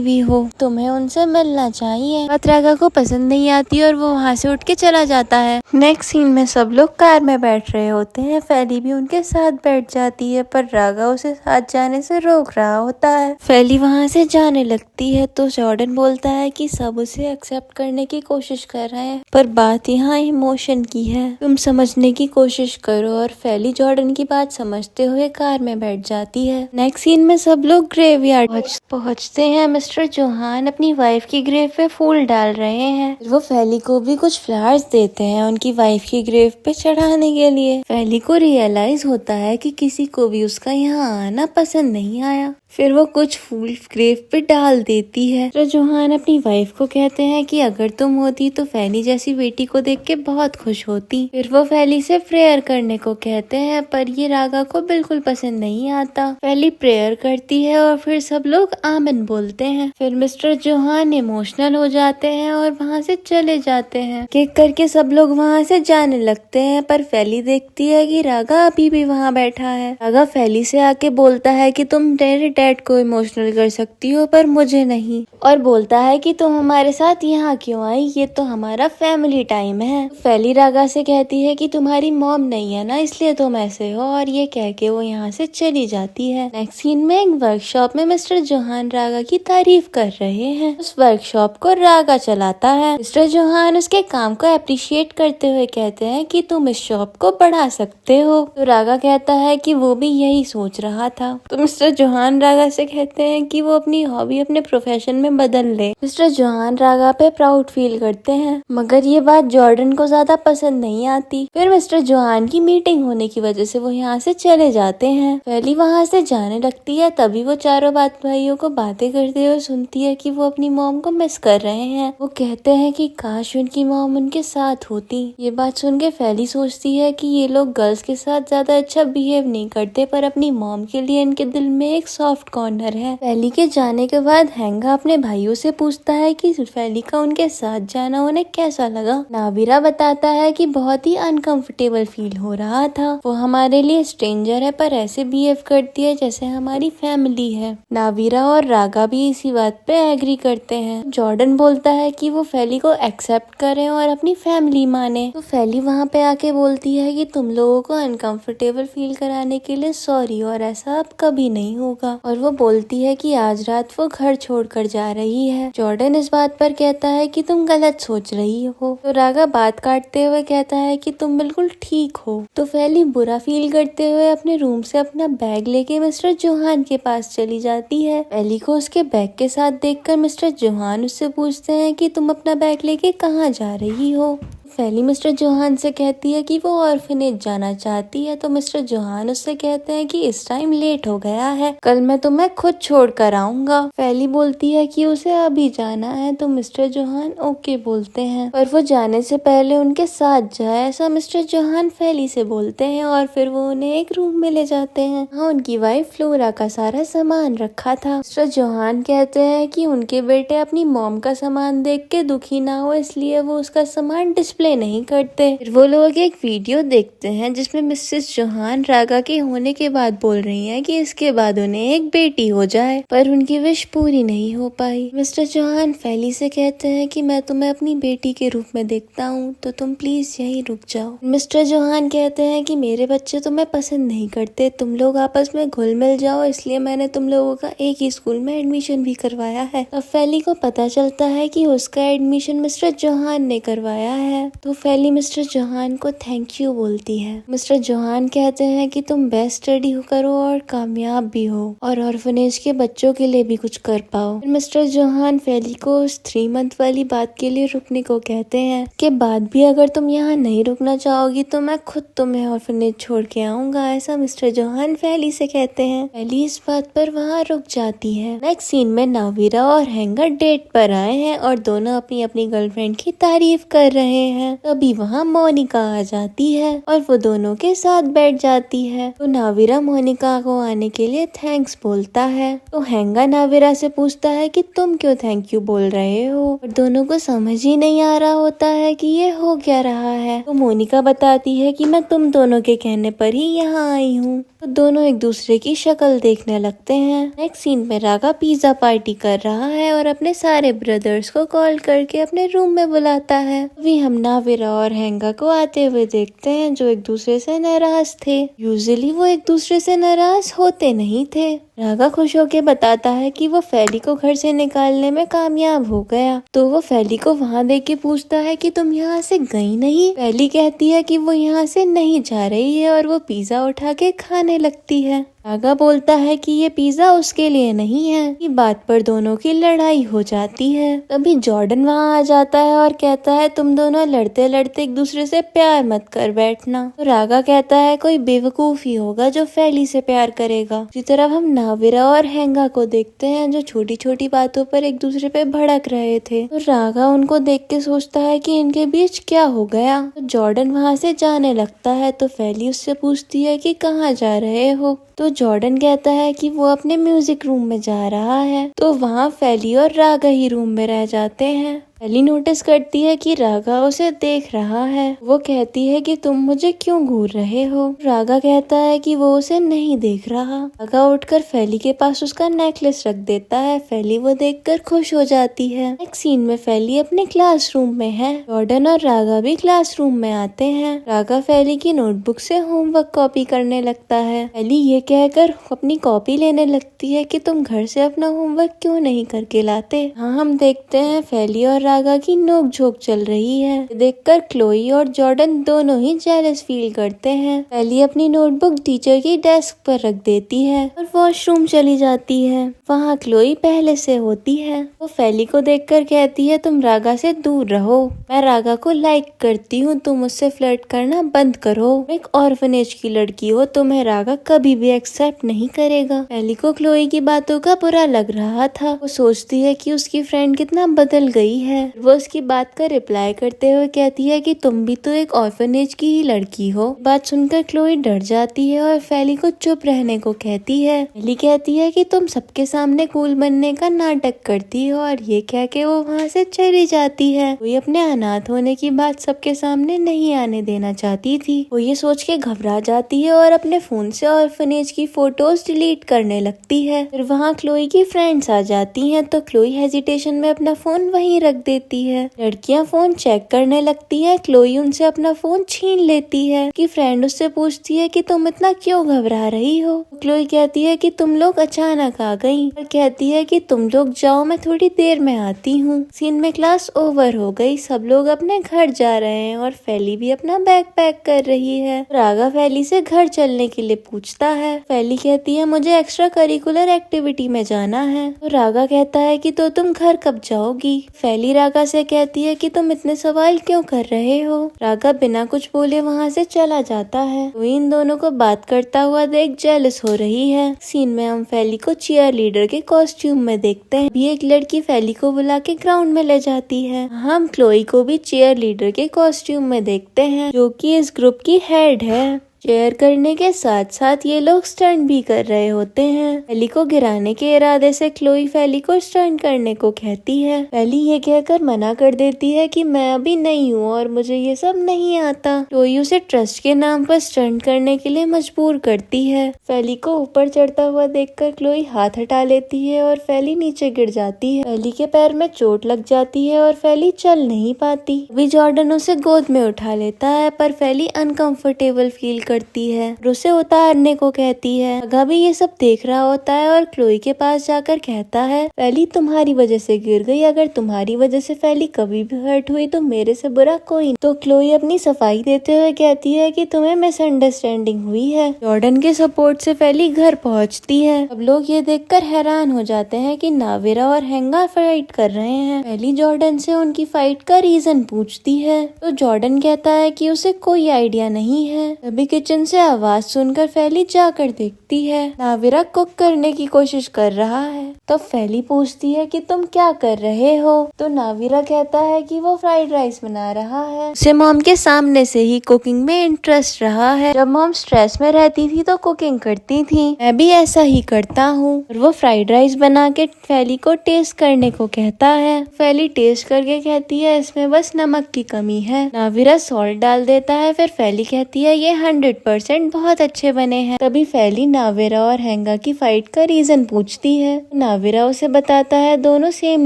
भी हो, तुम्हें उनसे मिलना चाहिए। बात रागा को पसंद नहीं आती और वो वहाँ से उठ के चला जाता है। नेक्स्ट सीन में सब लोग कार में बैठ रहे होते हैं। फैली भी उनके साथ बैठ जाती है, पर रागा उसे साथ जाने से रोक रहा होता है। फैली वहाँ से जाने लगती है तो जॉर्डन बोलता है कि सब उसे एक्सेप्ट करने की कोशिश कर रहे हैं, पर बात यहाँ इमोशन की है, तुम समझने की कोशिश करो। और फैली जॉर्डन की बात समझते हुए कार में बैठ जाती है। नेक्स्ट सीन में सब लोग ग्रेवयार्ड पहुँचते हैं। मिस्टर जोहान अपनी वाइफ की ग्रेव पे फूल डाल रहे हैं। वो फैली को भी कुछ फ्लावर्स देते हैं उनकी वाइफ की ग्रेव पे चढ़ाने के लिए। फैली को रियलाइज होता है कि किसी को भी उसका यहाँ आना पसंद नहीं आया। फिर वो कुछ फूल ग्रेव पे डाल देती है। तो जोहान अपनी वाइफ को कहते हैं कि अगर तुम होती तो फैली जैसी बेटी को देख के बहुत खुश होती। फिर वो फैली से प्रेयर करने को कहते हैं, पर ये रागा को बिल्कुल पसंद नहीं आता। फैली प्रेयर करती है और फिर सब लोग आमीन बोलते हैं। फिर मिस्टर जोहान इमोशनल हो जाते हैं और वहाँ से चले जाते हैं। केक करके सब लोग वहाँ से जाने लगते हैं, पर फैली देखती है कि रागा अभी भी वहाँ बैठा है। रागा फैली से आके बोलता है कि तुम मेरे डैड को इमोशनल कर सकती हो पर मुझे नहीं, और बोलता है कि तुम हमारे साथ यहाँ क्यों आई, ये तो हमारा फैमिली टाइम है। फैली रागा से कहती है कि तुम्हारी मॉम नहीं है ना, इसलिए तुम ऐसे हो, और ये कह के वो यहाँ से चली जाती है। नेक्स्ट सीन में एक वर्कशॉप में मिस्टर जोहान रागा की तारीफ कर रहे हैं। उस वर्कशॉप को रागा चलाता है। मिस्टर जोहान उसके काम को अप्रिशिएट करते हुए कहते हैं कि तुम इस शॉप को बढ़ा सकते हो। तो रागा कहता है कि वो भी यही सोच रहा था। तो मिस्टर जोहान रागा से कहते हैं कि वो अपनी हॉबी अपने प्रोफेशन में बदल ले। मिस्टर जोहान रागा पे प्राउड फील करते हैं, मगर ये बात जॉर्डन को ज्यादा पसंद नहीं आती। फिर मिस्टर जोहान की मीटिंग होने की वजह से वो यहाँ से चले जाते हैं। फैली वहाँ से जाने लगती है, तभी वो चारों बात भाइयों को बातें करते हुए सुनती है कि वो अपनी मॉम को मिस कर रहे हैं। वो कहते हैं कि काश उनकी मॉम उनके साथ होती। ये बात सुन के फैली सोचती है कि ये लोग गर्ल्स के साथ ज्यादा अच्छा बिहेव नहीं करते, पर अपनी मॉम के लिए इनके दिल में एक सॉफ्ट कॉर्नर है। फैली के जाने के बाद हैंगा अपने भाइयों से पूछता है कि फैली का उनके साथ जाना उन्हें कैसा लगा। नावीरा बताता है कि बहुत ही अनकंफर्टेबल फील हो रहा था। वो हमारे लिए स्ट्रेंजर है पर ऐसे बिहेव करती है जैसे हमारी फैमिली है। नावीरा और रागा भी इसी बात पे एग्री करते हैं। जॉर्डन बोलता है कि वो फैली को एक्सेप्ट करें और अपनी फैमिली माने। तो फैली वहाँ पे आके बोलती है कि तुम लोगों को अनकंफर्टेबल फील कराने के लिए सॉरी, और ऐसा अब कभी नहीं होगा। और वो बोलती है कि आज रात वो घर छोड़कर जा रही है। जॉर्डन इस बात पर कहता है कि तुम गलत सोच रही हो। तो रागा बात काटते हुए कहता है कि तुम बिल्कुल ठीक हो। तो फैली बुरा फील करते हुए अपने रूम से अपना बैग लेके मिस्टर जोहान के पास चली जाती है। फैली को उसके बैग के साथ देखकर मिस्टर जोहान उससे पूछते हैं कि तुम अपना बैग लेके कहाँ जा रही हो। फैली मिस्टर जोहान से कहती है कि वो ऑर्फनेज जाना चाहती है। तो मिस्टर जोहान उससे कहते हैं कि इस टाइम लेट हो गया है, कल मैं तुम्हें खुद छोड़ कर आऊंगा। फैली बोलती है कि उसे अभी जाना है, तो मिस्टर जोहान ओके बोलते हैं, पर वो जाने से पहले उनके साथ जाए ऐसा मिस्टर जोहान फैली से बोलते हैं। और फिर वो उन्हें एक रूम में ले जाते हैं। हाँ, उनकी वाइफ फ्लोरा का सारा सामान रखा था। मिस्टर जोहान कहते हैं कि उनके बेटे अपनी मॉम का सामान देख के दुखी ना हो, इसलिए वो उसका सामान डिस्प्ले नहीं करते। फिर वो लोग एक वीडियो देखते हैं जिसमें मिसेस जोहान रागा के होने के बाद बोल रही हैं कि इसके बाद उन्हें एक बेटी हो जाए, पर उनकी विश पूरी नहीं हो पाई। मिस्टर जोहान फैली से कहते हैं कि मैं तुम्हें अपनी बेटी के रूप में देखता हूँ, तो तुम प्लीज यहीं रुक जाओ। मिस्टर जोहान कहते हैं कि मेरे बच्चे तुम्हें पसंद नहीं करते, तुम लोग आपस में घुल मिल जाओ, इसलिए मैंने तुम लोगों का एक ही स्कूल में एडमिशन भी करवाया है। अब फैली को पता चलता है कि उसका एडमिशन मिस्टर जोहान ने करवाया है। तो फैली मिस्टर जोहान को थैंक यू बोलती है। मिस्टर जोहान कहते हैं कि तुम बेस्ट स्टडी करो और कामयाब भी हो और ऑर्फनेज के बच्चों के लिए भी कुछ कर पाओ। मिस्टर जोहान फैली को उस 3 मंथ वाली बात के लिए रुकने को कहते हैं के बाद भी अगर तुम यहाँ नहीं रुकना चाहोगी तो मैं खुद तुम्हें ऑर्फनेज छोड़ के आऊंगा, ऐसा मिस्टर जोहान फैली से कहते हैं। फैली इस बात पर वहाँ रुक जाती है। नेक्स्ट सीन में नावीरा और हैंगा डेट पर आए हैं और दोनों अपनी अपनी गर्लफ्रेंड की तारीफ कर रहे हैं। तभी वहाँ मोनिका आ जाती है और वो दोनों के साथ बैठ जाती है। तो नावीरा मोनिका को आने के लिए थैंक्स बोलता है। तो हैंगा नावीरा से पूछता है कि तुम क्यों थैंक यू बोल रहे हो, और दोनों को समझ ही नहीं आ रहा होता है कि ये हो क्या रहा है। तो मोनिका बताती है कि मैं तुम दोनों के कहने पर ही यहाँ आई हूँ। तो दोनों एक दूसरे की शक्ल देखने लगते हैं। नेक्स्ट सीन में रागा पिज्जा पार्टी कर रहा है और अपने सारे ब्रदर्स को कॉल करके अपने रूम में बुलाता है। अभी हम नावीरा और हैंगा को आते हुए देखते हैं जो एक दूसरे से नाराज थे। यूजुअली वो एक दूसरे से नाराज होते नहीं थे। रागा खुश होके बताता है कि वो फैली को घर से निकालने में कामयाब हो गया। तो वो फैली को वहाँ देख के पूछता है कि तुम यहाँ से गई नहीं। फैली कहती है कि वो यहाँ से नहीं जा रही है और वो पिज्जा उठा के खाने लगती है। रागा बोलता है कि ये पिज्जा उसके लिए नहीं है। ये बात पर दोनों की लड़ाई हो जाती है। तभी जॉर्डन वहाँ आ जाता है और कहता है तुम दोनों लड़ते लड़ते एक दूसरे से प्यार मत कर बैठना। तो रागा कहता है कोई बेवकूफ ही होगा जो फैली से प्यार करेगा। इसी तरफ हम नावीरा और हैंगा को देखते हैं जो छोटी छोटी बातों पर एक दूसरे पे भड़क रहे थे। तो रागा उनको देख के सोचता है कि इनके बीच क्या हो गया। तो जॉर्डन वहाँ से जाने लगता है। तो फैली उससे पूछती है कि कहाँ जा रहे हो। तो जॉर्डन कहता है कि वो अपने म्यूजिक रूम में जा रहा है। तो वहाँ फैली और रागा ही रूम में रह जाते हैं। फैली नोटिस करती है कि रागा उसे देख रहा है। वो कहती है कि तुम मुझे क्यों घूर रहे हो। रागा कहता है कि वो उसे नहीं देख रहा। रागा उठकर फैली के पास उसका नेकलेस रख देता है। फैली वो देखकर खुश हो जाती है। नेक्स्ट सीन में फैली अपने क्लासरूम में है। जॉर्डन और रागा भी क्लासरूम में आते हैं। रागा फैली की नोटबुक से होमवर्क कॉपी करने लगता है। फैली ये कहकर अपनी कॉपी लेने लगती है कि तुम घर से अपना होमवर्क क्यों नहीं करके लाते। हाँ, हम देखते हैं फैली और रागा की नोक-झोंक चल रही है। देखकर क्लोई और जॉर्डन दोनों ही जेलस फील करते हैं। फैली अपनी नोटबुक टीचर की डेस्क पर रख देती है और वॉशरूम चली जाती है। वहाँ क्लोई पहले से होती है। वो फैली को देखकर कहती है तुम रागा से दूर रहो। मैं रागा को लाइक करती हूँ, तुम मुझसे फ्लर्ट करना बंद करो। एक ऑर्फनेज की लड़की हो, तुम्हें रागा कभी भी एक्सेप्ट नहीं करेगा। फैली को क्लोई की बातों का बुरा लग रहा था। वो सोचती है कि उसकी फ्रेंड कितना बदल गई है। वो उसकी बात का रिप्लाई करते हुए कहती है कि तुम भी तो एक ऑर्फनेज की ही लड़की हो। बात सुनकर क्लोई डर जाती है और फैली को चुप रहने को कहती है। फैली कहती है कि तुम सबके सामने कूल बनने का नाटक करती हो, और ये कह के वो वहाँ से चली जाती है। वो अपने अनाथ होने की बात सबके सामने नहीं आने देना चाहती थी। वो ये सोच के घबरा जाती है और अपने फोन से ऑर्फनेज की फोटोज डिलीट करने लगती है। फिर वहाँ क्लोई की फ्रेंड्स आ जाती हैं। तो क्लोई हेजिटेशन में अपना फोन वहीं रख देती है। लड़कियां फोन चेक करने लगती हैं। क्लोई उनसे अपना फोन छीन लेती है। कि फ्रेंड उससे पूछती है कि तुम इतना क्यों घबरा रही हो। क्लोई कहती है कि तुम लोग अचानक आ गई, और कहती है कि तुम लोग जाओ, मैं थोड़ी देर में आती हूँ। सीन में क्लास ओवर हो गई, सब लोग अपने घर जा रहे हैं और फैली भी अपना बैग पैक कर रही है। रागा फैली से घर चलने के लिए पूछता है। फैली कहती है मुझे एक्स्ट्रा करिकुलर एक्टिविटी में जाना है। तो रागा कहता है कि तो तुम घर कब जाओगी। फैली रागा से कहती है कि तुम इतने सवाल क्यों कर रहे हो। रागा बिना कुछ बोले वहाँ से चला जाता है। तो इन दोनों को बात करता हुआ देख जेलस हो रही है। सीन में हम फैली को चीयर लीडर के कॉस्ट्यूम में देखते हैं। भी एक लड़की फैली को बुला के ग्राउंड में ले जाती है। हम क्लोई को भी चीयर लीडर के कॉस्ट्यूम में देखते हैं, जो कि इस ग्रुप की हेड है। चेयर करने के साथ साथ ये लोग स्टंट भी कर रहे होते हैं। फैली को गिराने के इरादे से क्लोई फैली को स्टंट करने को कहती है। फैली ये कहकर मना कर देती है कि मैं अभी नहीं हूँ और मुझे ये सब नहीं आता। क्लोई उसे ट्रस्ट के नाम पर स्टंट करने के लिए मजबूर करती है। फैली को ऊपर चढ़ता हुआ देखकर क्लोई हाथ हटा लेती है और फैली नीचे गिर जाती है। फैली के पैर में चोट लग जाती है और फैली चल नहीं पाती। अभी जॉर्डन उसे गोद में उठा लेता है, पर फैली अनकंफर्टेबल फील करती है और उसे उतारने को कहती है। रागा भी ये सब देख रहा होता है और क्लोई के पास जाकर कहता है, फैली तुम्हारी वजह से गिर गई, अगर तुम्हारी वजह से फैली कभी भी हर्ट हुई तो मेरे से बुरा कोई नहीं। तो क्लोई अपनी सफाई देते हुए कहती है कि तुम्हें मिसअंडरस्टैंडिंग हुई है। जॉर्डन के सपोर्ट से फैली घर पहुंचती है। अब लोग ये देखकर हैरान हो जाते हैं कि नाविरा और हेंगा फाइट कर रहे हैं। फैली जॉर्डन से उनकी फाइट का रीजन पूछती है तो जॉर्डन कहता है कि उसे कोई आइडिया नहीं है। तभी किचन से आवाज सुनकर फैली जाकर देखती है। नाविरा कुक करने की कोशिश कर रहा है तो फैली पूछती है कि तुम क्या कर रहे हो। तो नाविरा कहता है कि वो फ्राइड राइस बना रहा है। उसे मॉम के सामने से ही कुकिंग में इंटरेस्ट रहा है। जब मॉम स्ट्रेस में रहती थी तो कुकिंग करती थी, मैं भी ऐसा ही करता हूँ। और वो फ्राइड राइस बना के फैली को टेस्ट करने को कहता है। फैली टेस्ट करके कहती है इसमें बस नमक की कमी है। नाविरा सॉल्ट डाल देता है। फिर फैली कहती है ये 100% बहुत अच्छे बने हैं। तभी फैली नाविरा और हेंगा की फाइट का रीजन पूछती है। नाविरा उसे बताता है दोनों सेम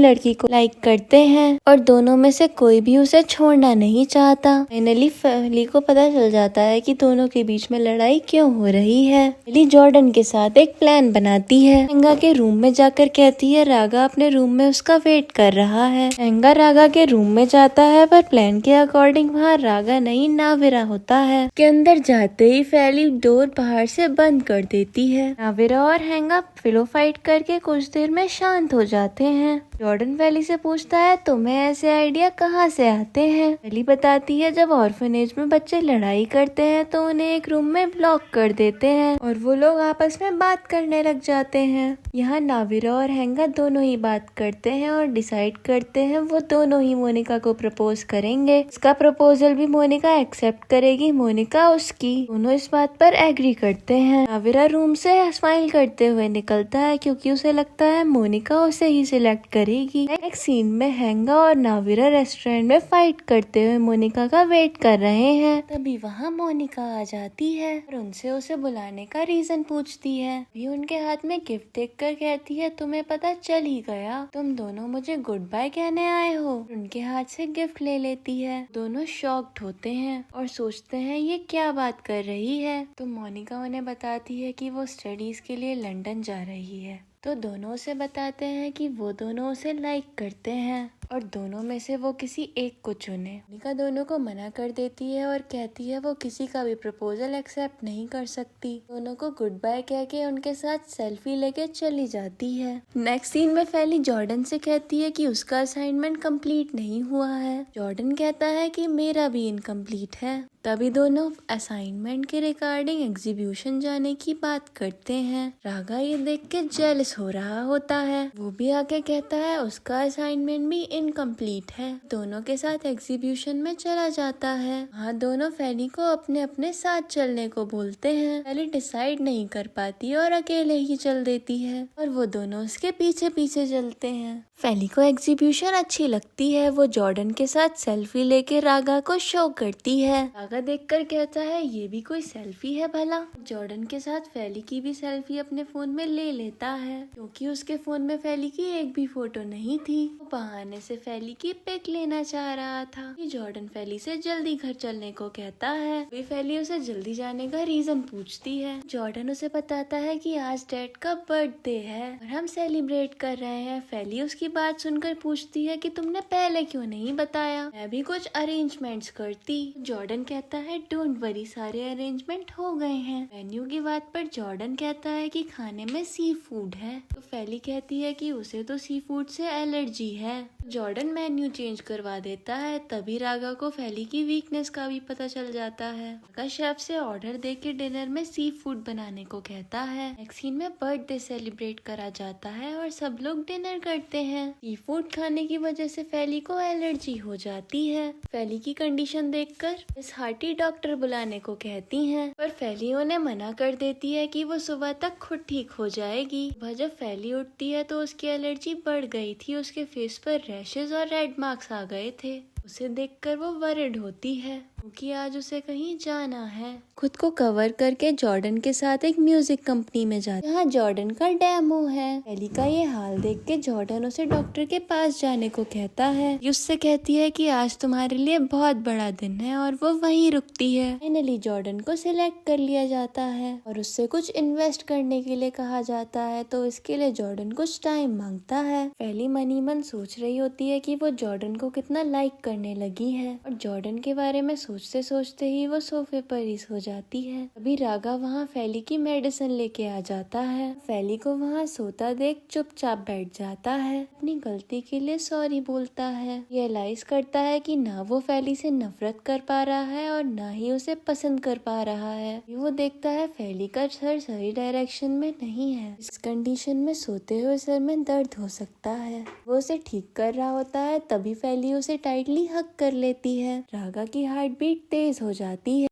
लड़की को लाइक करते हैं और दोनों में से कोई भी उसे छोड़ना नहीं चाहता। फाइनली फैली को पता चल जाता है कि दोनों के बीच में लड़ाई क्यों हो रही है। फैली जॉर्डन के साथ एक प्लान बनाती है। हेंगा के रूम में जाकर कहती है रागा अपने रूम में उसका वेट कर रहा है। हेंगा रागा के रूम में जाता है पर प्लान के अकॉर्डिंग वहाँ रागा नहीं नाविरा होता है। के अंदर जाते ही फैली डोर बाहर से बंद कर देती है। नाविरा और हेंगा पिलो फाइट करके कुछ देर में शांत हो जाते हैं। जॉर्डन फैली से पूछता है तुम्हें ऐसे आइडिया कहाँ से आते हैं। फैली बताती है जब ऑर्फनेज में बच्चे लड़ाई करते हैं तो उन्हें एक रूम में ब्लॉक कर देते हैं और वो लोग आपस में बात करने लग जाते हैं। यहाँ नाविरा और हेंगा दोनों ही बात करते हैं और डिसाइड करते हैं वो दोनों ही मोनिका को प्रपोज करेंगे। इसका प्रपोजल भी मोनिका एक्सेप्ट करेगी, मोनिका उसकी। दोनों इस बात पर एग्री करते हैं। नाविरा रूम से स्माइल करते हुए निकलता है क्योंकि उसे लगता है मोनिका उसे ही सिलेक्ट करेगी। नेक्स्ट सीन में हेंगा और नाविरा रेस्टोरेंट में फाइट करते हुए मोनिका का वेट कर रहे हैं। तभी वहाँ मोनिका आ जाती है और उनसे उसे बुलाने का रीजन पूछती है। भी उनके हाथ में गिफ्ट देखकर कहती है तुम्हें पता चल ही गया, तुम दोनों मुझे गुड बाय कहने आए हो। उनके हाथ से गिफ्ट ले लेती है। दोनों शॉक्ड होते हैं और सोचते हैं ये क्या बात कर रही है। तो मोनिका उन्हें बताती है कि वो स्टडीज के लिए लंदन जा रही है। तो दोनों उसे बताते हैं कि वो दोनों उसे लाइक करते हैं और दोनों में से वो किसी एक को चुने। मोनिका दोनों को मना कर देती है और कहती है वो किसी का भी प्रपोजल एक्सेप्ट नहीं कर सकती। दोनों को गुड बाय कह के उनके साथ सेल्फी लेके चली जाती है। नेक्स्ट सीन में फैली जॉर्डन से कहती है कि उसका असाइनमेंट कंप्लीट नहीं हुआ है। जॉर्डन कहता है कि मेरा भी इनकम्प्लीट है। तभी दोनों असाइनमेंट के रिगार्डिंग एग्जीबिशन जाने की बात करते हैं। रागा ये देख के जेलस हो रहा होता है। वो भी आके कहता है उसका असाइनमेंट भी इनकम्प्लीट है। दोनों के साथ एग्जीबिशन में चला जाता है। वहाँ दोनों फैली को अपने अपने साथ चलने को बोलते हैं। फैली डिसाइड नहीं कर पाती और अकेले ही चल देती है और वो दोनों उसके पीछे पीछे चलते हैं। फैली को एग्जीबिशन अच्छी लगती है। वो जॉर्डन के साथ सेल्फी लेके रागा को शो करती है। रागा देखकर कहता है ये भी कोई सेल्फी है भला। जॉर्डन के साथ फैली की भी सेल्फी अपने फोन में ले लेता है क्योंकि उसके फोन में फैली की एक भी फोटो नहीं थी। वो बहाने से फैली की पिक लेना चाह रहा था। जॉर्डन फैली से जल्दी घर चलने को कहता है। वे फैली उसे जल्दी जाने का रीजन पूछती है। जॉर्डन उसे बताता है कि आज डैड का बर्थडे है और हम सेलिब्रेट कर रहे हैं। फैली उसकी बात सुनकर पूछती है कि तुमने पहले क्यों नहीं बताया, मैं भी कुछ अरेंजमेंट्स करती। जॉर्डन कहता है डोंट वरी, सारे अरेंजमेंट हो गए हैं। मेन्यू की बात पर जॉर्डन कहता है कि खाने में सी फूड है। तो फैली कहती है कि उसे तो सी फूड से एलर्जी है। जॉर्डन मेन्यू चेंज करवा देता है। तभी रागा को फैली की वीकनेस का भी पता चल जाता है। रागा शेफ से ऑर्डर देके डिनर में सी फूड बनाने को कहता है। नेक्स्ट सीन में बर्थडे सेलिब्रेट करा जाता है और सब लोग डिनर करते हैं। सी फूड खाने की वजह से फैली को एलर्जी हो जाती है। फैली की कंडीशन देखकर मिस हार्टी डॉक्टर बुलाने को कहती हैं, पर फैली उन्हें मना कर देती है कि वो सुबह तक खुद ठीक हो जाएगी। वह जब फैली उठती है तो उसकी एलर्जी बढ़ गई थी। उसके फेस पर रैशेज और रेड मार्क्स आ गए थे। उसे देखकर वो वरिड होती है। कि आज उसे कहीं जाना है। खुद को कवर करके जॉर्डन के साथ एक म्यूजिक कंपनी में जाती है, जहाँ जॉर्डन का डेमो है। एली का ये हाल देख के जॉर्डन उसे डॉक्टर के पास जाने को कहता है। उससे कहती है कि आज तुम्हारे लिए बहुत बड़ा दिन है और वो वहीं रुकती है। फाइनली जॉर्डन को सिलेक्ट कर लिया जाता है और उससे कुछ इन्वेस्ट करने के लिए कहा जाता है, तो इसके लिए जॉर्डन कुछ टाइम मांगता है। पहली मनी मन सोच रही होती है कि वो जॉर्डन को कितना लाइक करने लगी है और जॉर्डन के बारे में सोचते सोचते ही वो सोफे पर ही सो जाती है। अभी रागा वहाँ फैली की मेडिसिन लेके आ जाता है। फैली को वहाँ सोता देख चुपचाप बैठ जाता है। अपनी गलती के लिए सॉरी बोलता है। रियलाइज करता है कि ना वो फैली से नफरत कर पा रहा है और ना ही उसे पसंद कर पा रहा है। वो देखता है फैली का सर सही डायरेक्शन में नहीं है। इस कंडीशन में सोते हुए सर में दर्द हो सकता है। वो उसे ठीक कर रहा होता है, तभी फैली उसे टाइटली हग कर लेती है। रागा की हार्ट बीट तेज हो जाती है।